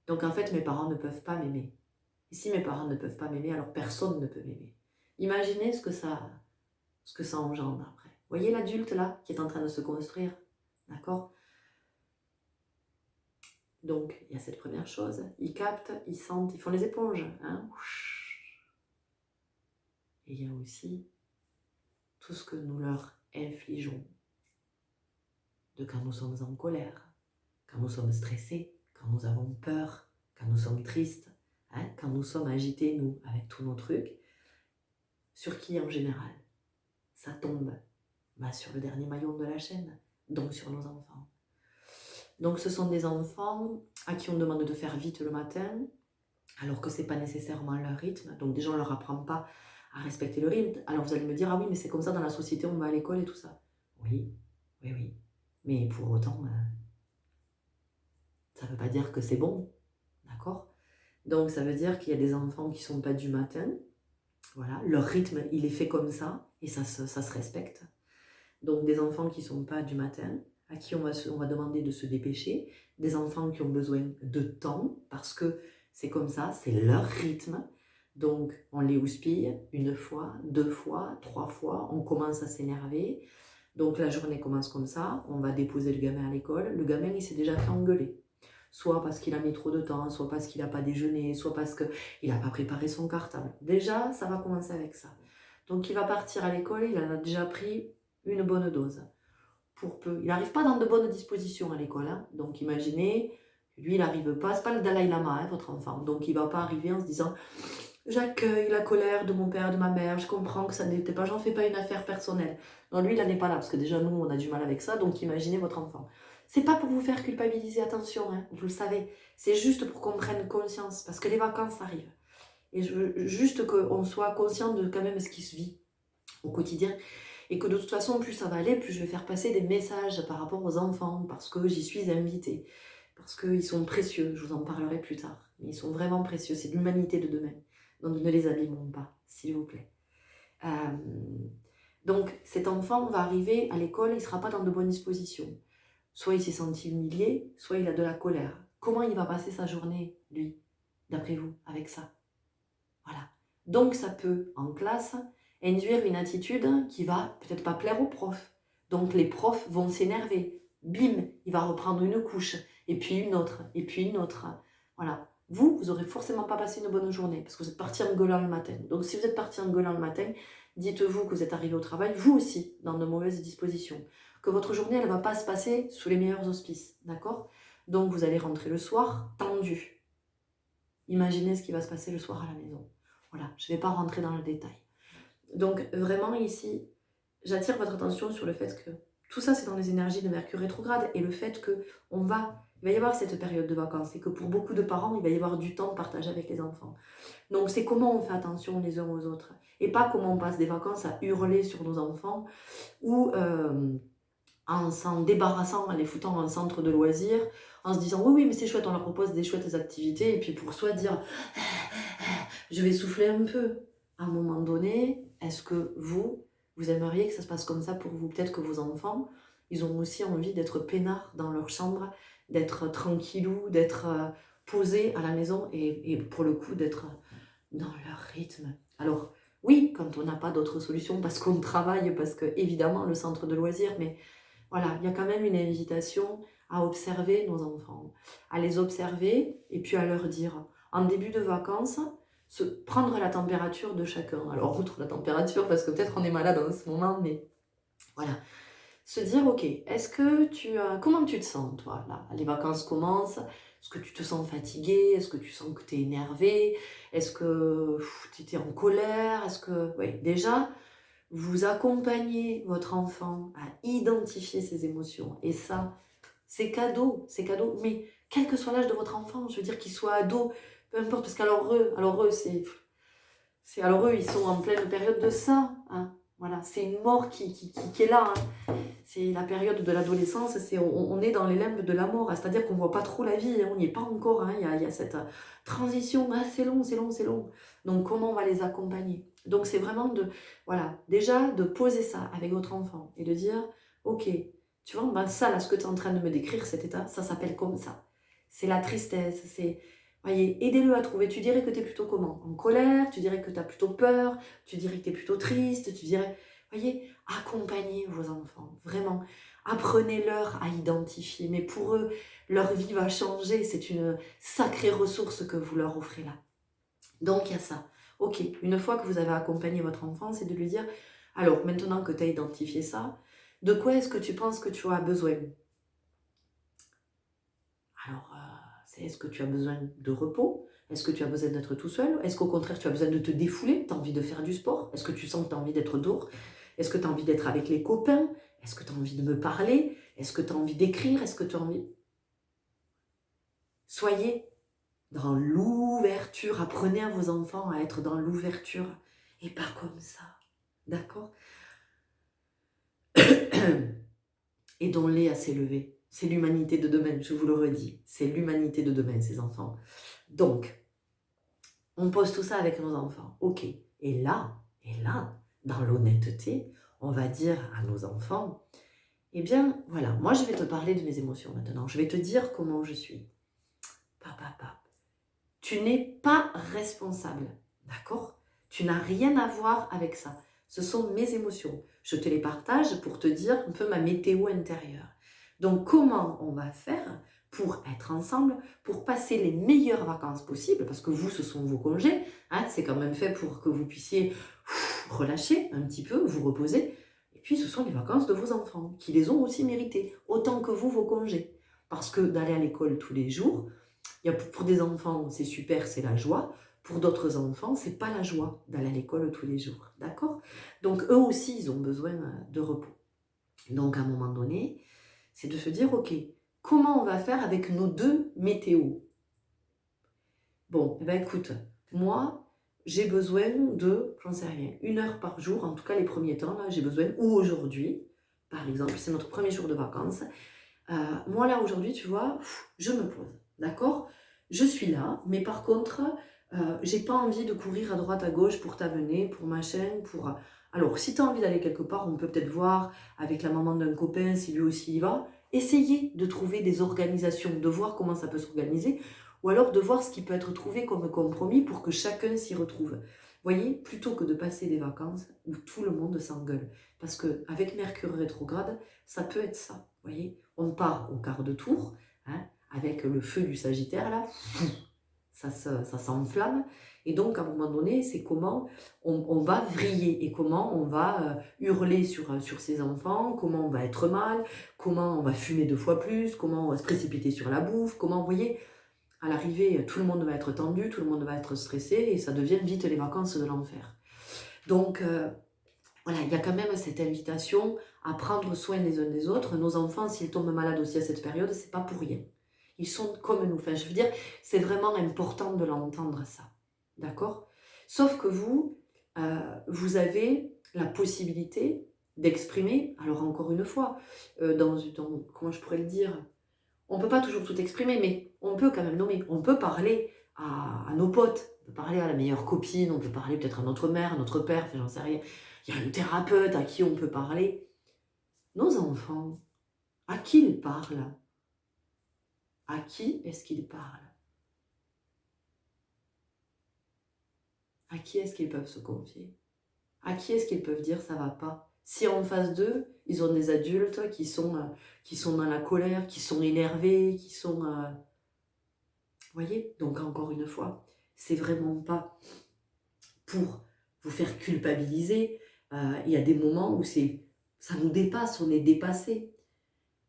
Donc, en fait, mes parents ne peuvent pas m'aimer. Et si mes parents ne peuvent pas m'aimer, alors personne ne peut m'aimer. Imaginez ce que ça engendre après. Vous voyez l'adulte là, qui est en train de se construire, d'accord? Donc, il y a cette première chose. Ils captent, ils sentent, ils font les éponges. Hein. Et il y a aussi tout ce que nous leur infligeons de quand nous sommes en colère, quand nous sommes stressés, quand nous avons peur, quand nous sommes tristes, hein, quand nous sommes agités, nous, avec tous nos trucs. Sur qui en général? Ça tombe sur le dernier maillon de la chaîne, donc sur nos enfants. Donc ce sont des enfants à qui on demande de faire vite le matin, alors que ce n'est pas nécessairement leur rythme. Donc déjà, on ne leur apprend pas à respecter le rythme. Alors vous allez me dire, ah oui, mais c'est comme ça dans la société, on va à l'école et tout ça. Oui, oui, oui. Mais pour autant, ça ne veut pas dire que c'est bon, d'accord? Donc ça veut dire qu'il y a des enfants qui ne sont pas du matin. Voilà, leur rythme, il est fait comme ça, et ça se respecte. Donc des enfants qui ne sont pas du matin, à qui on va demander de se dépêcher, des enfants qui ont besoin de temps, parce que c'est comme ça, c'est leur rythme. Donc on les houspille une fois, deux fois, trois fois, on commence à s'énerver. Donc la journée commence comme ça, on va déposer le gamin à l'école, le gamin il s'est déjà fait engueuler. Soit parce qu'il a mis trop de temps, soit parce qu'il n'a pas déjeuné, soit parce qu'il n'a pas préparé son cartable. Déjà, ça va commencer avec ça. Donc il va partir à l'école, il en a déjà pris une bonne dose. Pour peu. Il n'arrive pas dans de bonnes dispositions à l'école. Hein. Donc imaginez, lui il n'arrive pas, c'est pas le Dalai Lama, hein, votre enfant. Donc il ne va pas arriver en se disant j'accueille la colère de mon père, de ma mère, je comprends que ça n'était pas, j'en fais pas une affaire personnelle. Non, lui il n'en est pas là, parce que déjà nous on a du mal avec ça, donc imaginez votre enfant. C'est pas pour vous faire culpabiliser, attention, hein, vous le savez. C'est juste pour qu'on prenne conscience, parce que les vacances arrivent. Et je veux juste qu'on soit conscient de quand même ce qui se vit au quotidien. Et que de toute façon, plus ça va aller, plus je vais faire passer des messages par rapport aux enfants, parce que j'y suis invitée. Parce qu'ils sont précieux, je vous en parlerai plus tard. Mais ils sont vraiment précieux, c'est l'humanité de demain. Donc ne les abîmons pas, s'il vous plaît. Donc cet enfant va arriver à l'école, il ne sera pas dans de bonnes dispositions. Soit il s'est senti humilié, soit il a de la colère. Comment il va passer sa journée, lui, d'après vous, avec ça? Voilà. Donc ça peut, en classe, induire une attitude qui va peut-être pas plaire aux profs. Donc les profs vont s'énerver. Bim, il va reprendre une couche, et puis une autre, et puis une autre. Voilà. Vous aurez forcément pas passé une bonne journée, parce que vous êtes parti en gueulant le matin. Donc si vous êtes parti en gueulant le matin, dites-vous que vous êtes arrivé au travail, vous aussi, dans de mauvaises dispositions. Que votre journée, elle ne va pas se passer sous les meilleurs auspices, d'accord? Donc vous allez rentrer le soir tendu. Imaginez ce qui va se passer le soir à la maison. Voilà, je ne vais pas rentrer dans le détail. Donc vraiment ici, j'attire votre attention sur le fait que tout ça c'est dans les énergies de Mercure rétrograde et le fait qu'il va y avoir cette période de vacances et que pour beaucoup de parents, il va y avoir du temps partagé avec les enfants. Donc c'est comment on fait attention les uns aux autres et pas comment on passe des vacances à hurler sur nos enfants ou en s'en débarrassant, en les foutant en centre de loisirs, en se disant oui mais c'est chouette, on leur propose des chouettes activités et puis pour soi dire je vais souffler un peu. À un moment donné, est-ce que vous aimeriez que ça se passe comme ça pour vous? Peut-être que vos enfants, ils ont aussi envie d'être peinards dans leur chambre, d'être tranquillous, d'être posés à la maison et pour le coup d'être dans leur rythme. Alors oui, quand on n'a pas d'autre solution, parce qu'on travaille, parce que évidemment le centre de loisirs, mais voilà, il y a quand même une invitation à observer nos enfants, à les observer et puis à leur dire, en début de vacances, prendre la température de chacun. Alors, outre la température, parce que peut-être on est malade en ce moment, mais voilà. Se dire, ok, comment tu te sens, toi, là? Les vacances commencent, est-ce que tu te sens fatigué? Est-ce que tu sens que tu es énervé? Est-ce que tu étais en colère? Oui, déjà, vous accompagnez votre enfant à identifier ses émotions. Et ça, c'est cadeau, mais quel que soit l'âge de votre enfant, je veux dire qu'il soit ado, peu importe, parce qu'alors eux, ils sont en pleine période de ça, hein. Voilà, c'est une mort qui est là, hein. C'est la période de l'adolescence, on est dans les limbes de la mort, hein. C'est-à-dire qu'on ne voit pas trop la vie, hein. On n'y est pas encore, hein. Il y a cette transition, ah, c'est long. Donc comment on va les accompagner? Donc c'est vraiment déjà de poser ça avec votre enfant et de dire, ok, tu vois, ça là, ce que tu es en train de me décrire, cet état, ça s'appelle comme ça. C'est la tristesse, voyez, aidez-le à trouver. Tu dirais que tu es plutôt comment? En colère? Tu dirais que tu as plutôt peur? Tu dirais que tu es plutôt triste? Tu dirais, voyez, accompagnez vos enfants, vraiment. Apprenez-leur à identifier. Mais pour eux, leur vie va changer. C'est une sacrée ressource que vous leur offrez là. Donc, il y a ça. Ok, une fois que vous avez accompagné votre enfant, c'est de lui dire, alors maintenant que tu as identifié ça, de quoi est-ce que tu penses que tu as besoin? Alors, est-ce que tu as besoin de repos? Est-ce que tu as besoin d'être tout seul? Est-ce qu'au contraire, tu as besoin de te défouler? Tu as envie de faire du sport? Est-ce que tu sens que tu as envie d'être dehors? Est-ce que tu as envie d'être avec les copains? Est-ce que tu as envie de me parler? Est-ce que tu as envie d'écrire? Est-ce que tu as envie... Soyez dans l'ouverture. Apprenez à vos enfants à être dans l'ouverture et pas comme ça. D'accord? Aidons-les à s'élever. C'est l'humanité de demain, je vous le redis. C'est l'humanité de demain, ces enfants. Donc, on pose tout ça avec nos enfants. Ok. Et là, dans l'honnêteté, on va dire à nos enfants, eh bien, voilà, moi je vais te parler de mes émotions maintenant. Je vais te dire comment je suis. Papa, tu n'es pas responsable, d'accord? Tu n'as rien à voir avec ça. Ce sont mes émotions. Je te les partage pour te dire un peu ma météo intérieure. Donc, comment on va faire pour être ensemble, pour passer les meilleures vacances possibles, parce que vous, ce sont vos congés, hein, c'est quand même fait pour que vous puissiez relâcher un petit peu, vous reposer. Et puis, ce sont les vacances de vos enfants, qui les ont aussi méritées, autant que vous, vos congés. Parce que d'aller à l'école tous les jours, pour des enfants, c'est super, c'est la joie. Pour d'autres enfants, c'est pas la joie d'aller à l'école tous les jours. D'accord? Donc, eux aussi, ils ont besoin de repos. Donc, à un moment donné, c'est de se dire, ok, comment on va faire avec nos deux météos? Bon, eh ben écoute, moi, j'ai besoin de, j'en sais rien, 1 heure par jour, en tout cas les premiers temps, là, j'ai besoin, ou aujourd'hui, par exemple, c'est notre premier jour de vacances. Moi, là, aujourd'hui, tu vois, je me pose, d'accord? Je suis là, mais par contre, j'ai pas envie de courir à droite, à gauche pour t'amener, pour machin, pour... Alors, si tu as envie d'aller quelque part, on peut peut-être voir avec la maman d'un copain si lui aussi y va. Essayez de trouver des organisations, de voir comment ça peut s'organiser, ou alors de voir ce qui peut être trouvé comme compromis pour que chacun s'y retrouve. Voyez, plutôt que de passer des vacances où tout le monde s'engueule. Parce que avec Mercure rétrograde, ça peut être ça, voyez. On part au quart de tour, hein, avec le feu du Sagittaire, là, ça s'enflamme. Et donc, à un moment donné, c'est comment on va vriller et comment on va hurler sur ses enfants, comment on va être mal, comment on va fumer 2 fois plus, comment on va se précipiter sur la bouffe, comment, vous voyez, à l'arrivée, tout le monde va être tendu, tout le monde va être stressé et ça devient vite les vacances de l'enfer. Donc, voilà, il y a quand même cette invitation à prendre soin les uns des autres. Nos enfants, s'ils tombent malades aussi à cette période, c'est pas pour rien. Ils sont comme nous. Enfin, je veux dire, c'est vraiment important de l'entendre ça. D'accord? Sauf que vous, vous avez la possibilité d'exprimer, alors encore une fois, comment je pourrais le dire? On peut pas toujours tout exprimer, mais on peut quand même nommer. On peut parler à nos potes, on peut parler à la meilleure copine, on peut parler peut-être à notre mère, à notre père, enfin, j'en sais rien. Il y a un thérapeute à qui on peut parler. Nos enfants, à qui ils parlent? À qui est-ce qu'ils parlent? À qui est-ce qu'ils peuvent se confier? À qui est-ce qu'ils peuvent dire ça va pas? Si en face d'eux, ils ont des adultes qui sont dans la colère, qui sont énervés, qui sont... voyez? Donc encore une fois, c'est vraiment pas pour vous faire culpabiliser. Il y a des moments où ça nous dépasse, on est dépassé.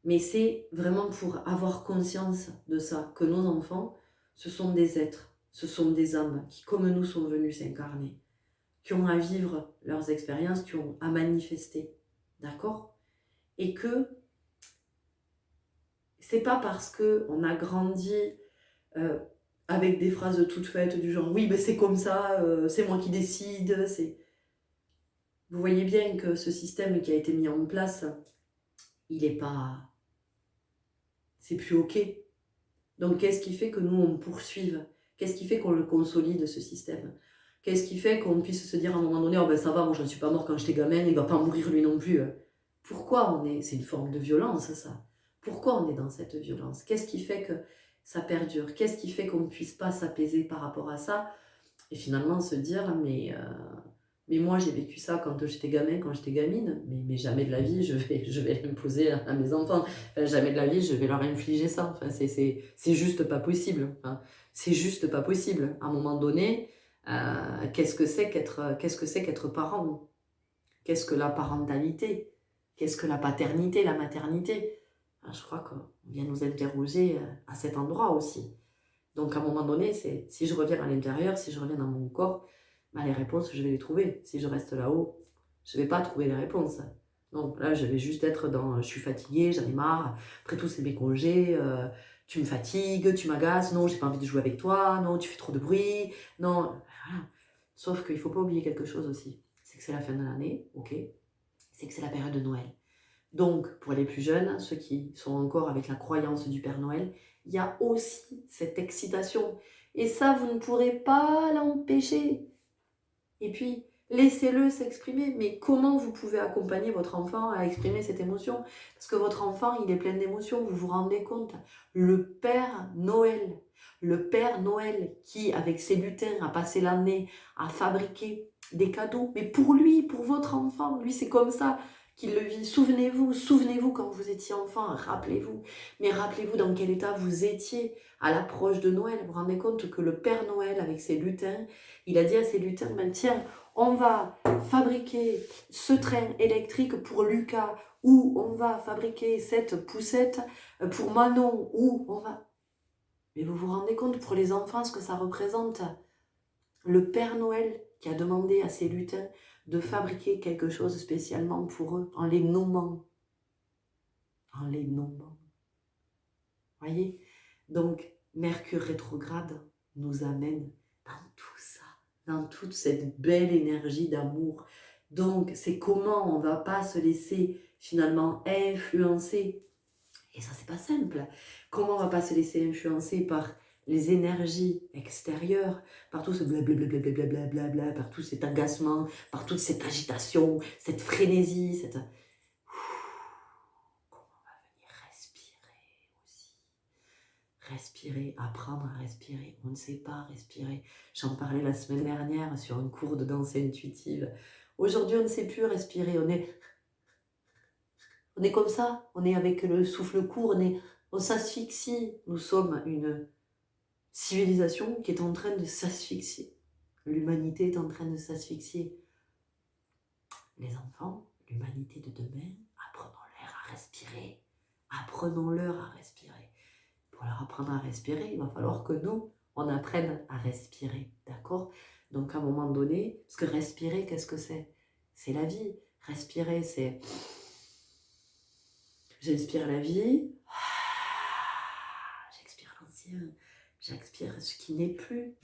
Mais c'est vraiment pour avoir conscience de ça, que nos enfants, ce sont des êtres, ce sont des âmes qui, comme nous, sont venus s'incarner, qui ont à vivre leurs expériences, qui ont à manifester, d'accord? Et que c'est pas parce qu'on a grandi euh, avec des phrases toutes faites du genre « oui, ben c'est comme ça, c'est moi qui décide », vous voyez bien que ce système qui a été mis en place, il est pas... c'est plus OK. Donc, qu'est-ce qui fait que nous, on poursuive? Qu'est-ce qui fait qu'on le consolide, ce système? Qu'est-ce qui fait qu'on puisse se dire à un moment donné, oh ben ça va, moi je ne suis pas mort quand j'étais gamin, il va pas mourir lui non plus. Pourquoi on est... C'est une forme de violence, ça. Pourquoi on est dans cette violence? Qu'est-ce qui fait que ça perdure? Qu'est-ce qui fait qu'on ne puisse pas s'apaiser par rapport à ça? Et finalement se dire, mais Mais moi, j'ai vécu ça quand j'étais gamin, quand j'étais gamine, mais jamais de la vie, je vais l'imposer à mes enfants. Enfin, jamais de la vie, je vais leur infliger ça. Enfin, c'est juste pas possible. Enfin, c'est juste pas possible. À un moment donné, qu'est-ce que c'est qu'être parent? Qu'est-ce que la parentalité? Qu'est-ce que la paternité, la maternité? Enfin, je crois qu'on vient nous interroger à cet endroit aussi. Donc, à un moment donné, c'est si je reviens à l'intérieur, si je reviens dans mon corps, bah, les réponses, je vais les trouver. Si je reste là-haut, je ne vais pas trouver les réponses. Donc là, je vais juste être dans je suis fatiguée, j'en ai marre. Après tout, c'est mes congés. Tu me fatigues, tu m'agaces. Non, j'ai pas envie de jouer avec toi. Non, tu fais trop de bruit. Non, voilà. Sauf qu'il ne faut pas oublier quelque chose aussi. C'est que c'est la fin de l'année, ok. C'est que c'est la période de Noël. Donc, pour les plus jeunes, ceux qui sont encore avec la croyance du Père Noël, il y a aussi cette excitation. Et ça, vous ne pourrez pas l'empêcher. Et puis, laissez-le s'exprimer. Mais comment vous pouvez accompagner votre enfant à exprimer cette émotion? Parce que votre enfant, il est plein d'émotions, vous vous rendez compte? Le Père Noël qui, avec ses lutins, a passé l'année à fabriquer des cadeaux. Mais pour lui, pour votre enfant, lui, c'est comme ça qu'il le vit. Souvenez-vous quand vous étiez enfant, rappelez-vous. Mais rappelez-vous dans quel état vous étiez à l'approche de Noël. Vous vous rendez compte que le Père Noël, avec ses lutins, il a dit à ses lutins, ben tiens, on va fabriquer ce train électrique pour Lucas, ou on va fabriquer cette poussette pour Manon, ou on va... Mais vous vous rendez compte pour les enfants ce que ça représente? Le Père Noël qui a demandé à ses lutins de fabriquer quelque chose spécialement pour eux, en les nommant. En les nommant. Voyez? Donc, Mercure rétrograde nous amène dans tout ça, dans toute cette belle énergie d'amour. Donc, c'est comment on ne va pas se laisser finalement influencer. Et ça, c'est pas simple. Comment on ne va pas se laisser influencer par les énergies extérieures, par tout ce blablabla, par tout cet agacement, par toute cette agitation, cette frénésie, cette... Respirer aussi. Respirer, apprendre à respirer. On ne sait pas respirer. J'en parlais la semaine dernière sur un cours de danse intuitive. Aujourd'hui, on ne sait plus respirer. On est comme ça. On est avec le souffle court. On s'asphyxie. Nous sommes une civilisation qui est en train de s'asphyxier. L'humanité est en train de s'asphyxier. Les enfants, l'humanité de demain, apprenons-leur à respirer. Apprenons-leur à respirer. Pour leur apprendre à respirer, il va falloir que nous, on apprenne à respirer, d'accord? Donc à un moment donné, parce que respirer, qu'est-ce que c'est? C'est la vie. Respirer, c'est... J'inspire la vie, j'expire l'ancien, j'expire ce qui n'est plus,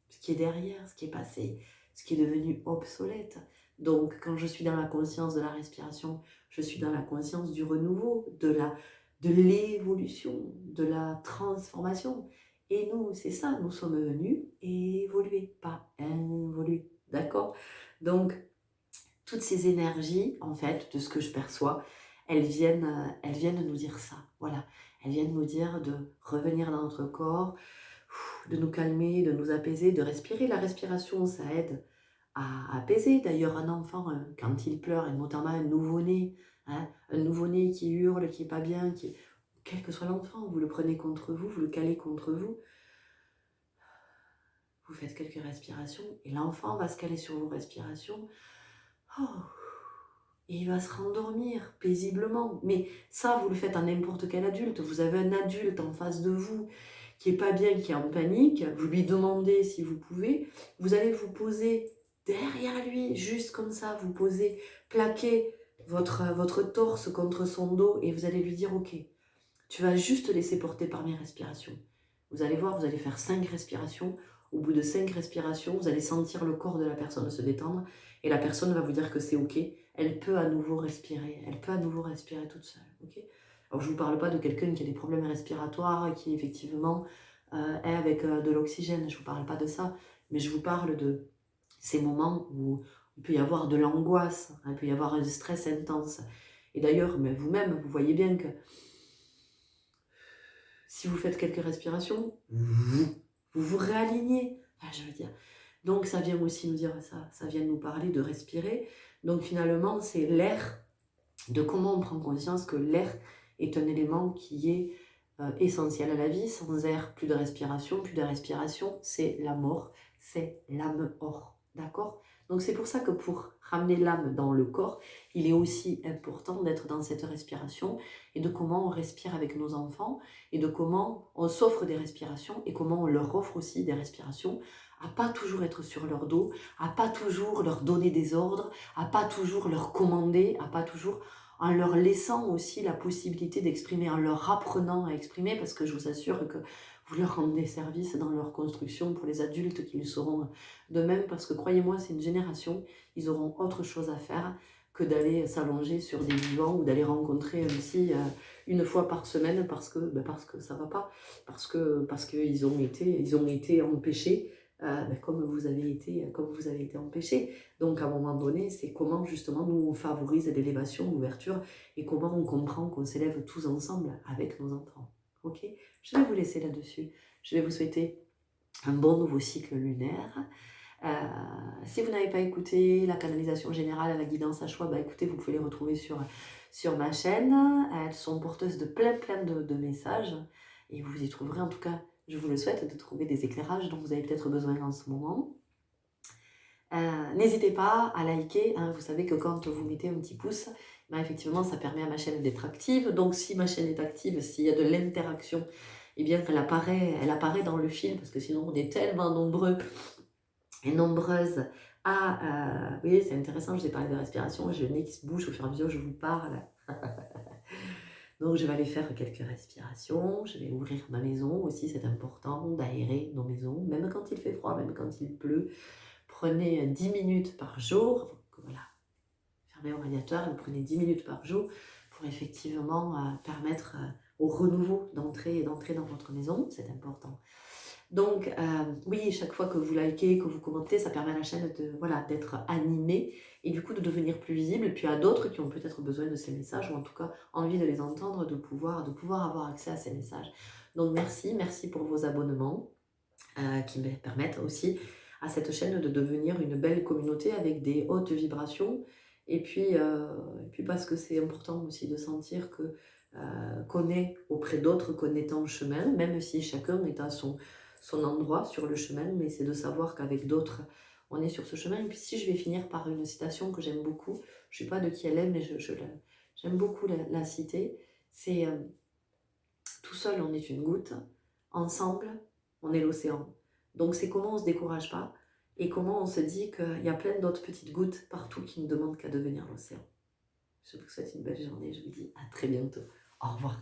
ce qui est derrière, ce qui est passé, ce qui est devenu obsolète. Donc quand je suis dans la conscience de la respiration, je suis dans la conscience du renouveau, de l'évolution, de la transformation. Et nous, c'est ça, nous sommes venus évoluer, pas involuer, d'accord? Donc, toutes ces énergies, en fait, de ce que je perçois, elles viennent nous dire ça, voilà. Elles viennent nous dire de revenir dans notre corps, de nous calmer, de nous apaiser, de respirer. La respiration, ça aide à apaiser. D'ailleurs, un enfant, quand il pleure, et notamment un nouveau-né, hein, un nouveau-né qui hurle, qui n'est pas bien, quel que soit l'enfant, vous le prenez contre vous, vous le calez contre vous, vous faites quelques respirations, et l'enfant va se caler sur vos respirations, oh, et il va se rendormir paisiblement. Mais ça, vous le faites à n'importe quel adulte. Vous avez un adulte en face de vous qui est pas bien, qui est en panique, vous lui demandez si vous pouvez, vous allez vous poser derrière lui, juste comme ça, vous posez, plaquez votre torse contre son dos et vous allez lui dire « Ok, tu vas juste te laisser porter par mes respirations. » Vous allez voir, vous allez faire 5 respirations. Au bout de 5 respirations, vous allez sentir le corps de la personne se détendre et la personne va vous dire que c'est ok. Elle peut à nouveau respirer. Elle peut à nouveau respirer toute seule. Okay. Alors, je ne vous parle pas de quelqu'un qui a des problèmes respiratoires, qui effectivement est avec de l'oxygène. Je ne vous parle pas de ça. Mais je vous parle de ces moments où il peut y avoir de l'angoisse, il peut y avoir un stress intense. Et d'ailleurs, vous-même, vous voyez bien que si vous faites quelques respirations, vous vous réalignez. Je veux dire, Donc ça vient aussi nous dire ça, ça vient nous parler de respirer. Donc finalement, c'est l'air, de comment on prend conscience que l'air est un élément qui est essentiel à la vie. Sans air, plus de respiration, c'est la mort, c'est l'âme hors. D'accord? Donc c'est pour ça que pour ramener l'âme dans le corps, il est aussi important d'être dans cette respiration et de comment on respire avec nos enfants et de comment on s'offre des respirations et comment on leur offre aussi des respirations, à pas toujours être sur leur dos, à pas toujours leur donner des ordres, à pas toujours leur commander, à pas toujours, en leur laissant aussi la possibilité d'exprimer, en leur apprenant à exprimer, parce que je vous assure que vous leur rendez service dans leur construction pour les adultes qui le seront de même, parce que croyez-moi, c'est une génération, ils auront autre chose à faire que d'aller s'allonger sur des divans ou d'aller rencontrer un psy une fois par semaine parce que ça va pas, parce qu'ils ont été empêchés comme vous avez été empêchés. Donc à un moment donné, c'est comment justement nous on favorise l'élévation, l'ouverture et comment on comprend qu'on s'élève tous ensemble avec nos enfants. Ok? Je vais vous laisser là-dessus. Je vais vous souhaiter un bon nouveau cycle lunaire. Si vous n'avez pas écouté la canalisation générale à la guidance à choix, bah écoutez, vous pouvez les retrouver sur ma chaîne. Elles sont porteuses de plein de messages et vous y trouverez, en tout cas, je vous le souhaite, de trouver des éclairages dont vous avez peut-être besoin en ce moment. N'hésitez pas à liker, hein, vous savez que quand vous mettez un petit pouce, ben effectivement ça permet à ma chaîne d'être active, donc si ma chaîne est active, s'il y a de l'interaction, eh bien elle apparaît dans le fil, parce que sinon on est tellement nombreux et nombreuses à... vous voyez, c'est intéressant, je vous ai parlé de respiration, j'ai le nez qui se bouge au fur et à mesure que je vous parle. Donc je vais aller faire quelques respirations, je vais ouvrir ma maison aussi, c'est important d'aérer nos maisons, même quand il fait froid, même quand il pleut. Prenez 10 minutes par jour, voilà, fermez le radiateur, vous prenez 10 minutes par jour pour effectivement permettre au renouveau d'entrer dans votre maison, c'est important. Donc oui, chaque fois que vous likez, que vous commentez, ça permet à la chaîne d'être animée et du coup de devenir plus visible, et puis à d'autres qui ont peut-être besoin de ces messages, ou en tout cas envie de les entendre, de pouvoir avoir accès à ces messages. Donc merci pour vos abonnements qui me permettent aussi à cette chaîne de devenir une belle communauté avec des hautes vibrations, et puis parce que c'est important aussi de sentir que qu'on est auprès d'autres, qu'on est en chemin, même si chacun est à son endroit sur le chemin, mais c'est de savoir qu'avec d'autres, on est sur ce chemin. Et puis si je vais finir par une citation que j'aime beaucoup, je ne sais pas de qui elle est, mais j'aime beaucoup la citer, c'est tout seul on est une goutte, ensemble on est l'océan. Donc c'est comment on ne se décourage pas et comment on se dit qu'il y a plein d'autres petites gouttes partout qui ne demandent qu'à devenir l'océan. Je vous souhaite une belle journée, je vous dis à très bientôt. Au revoir.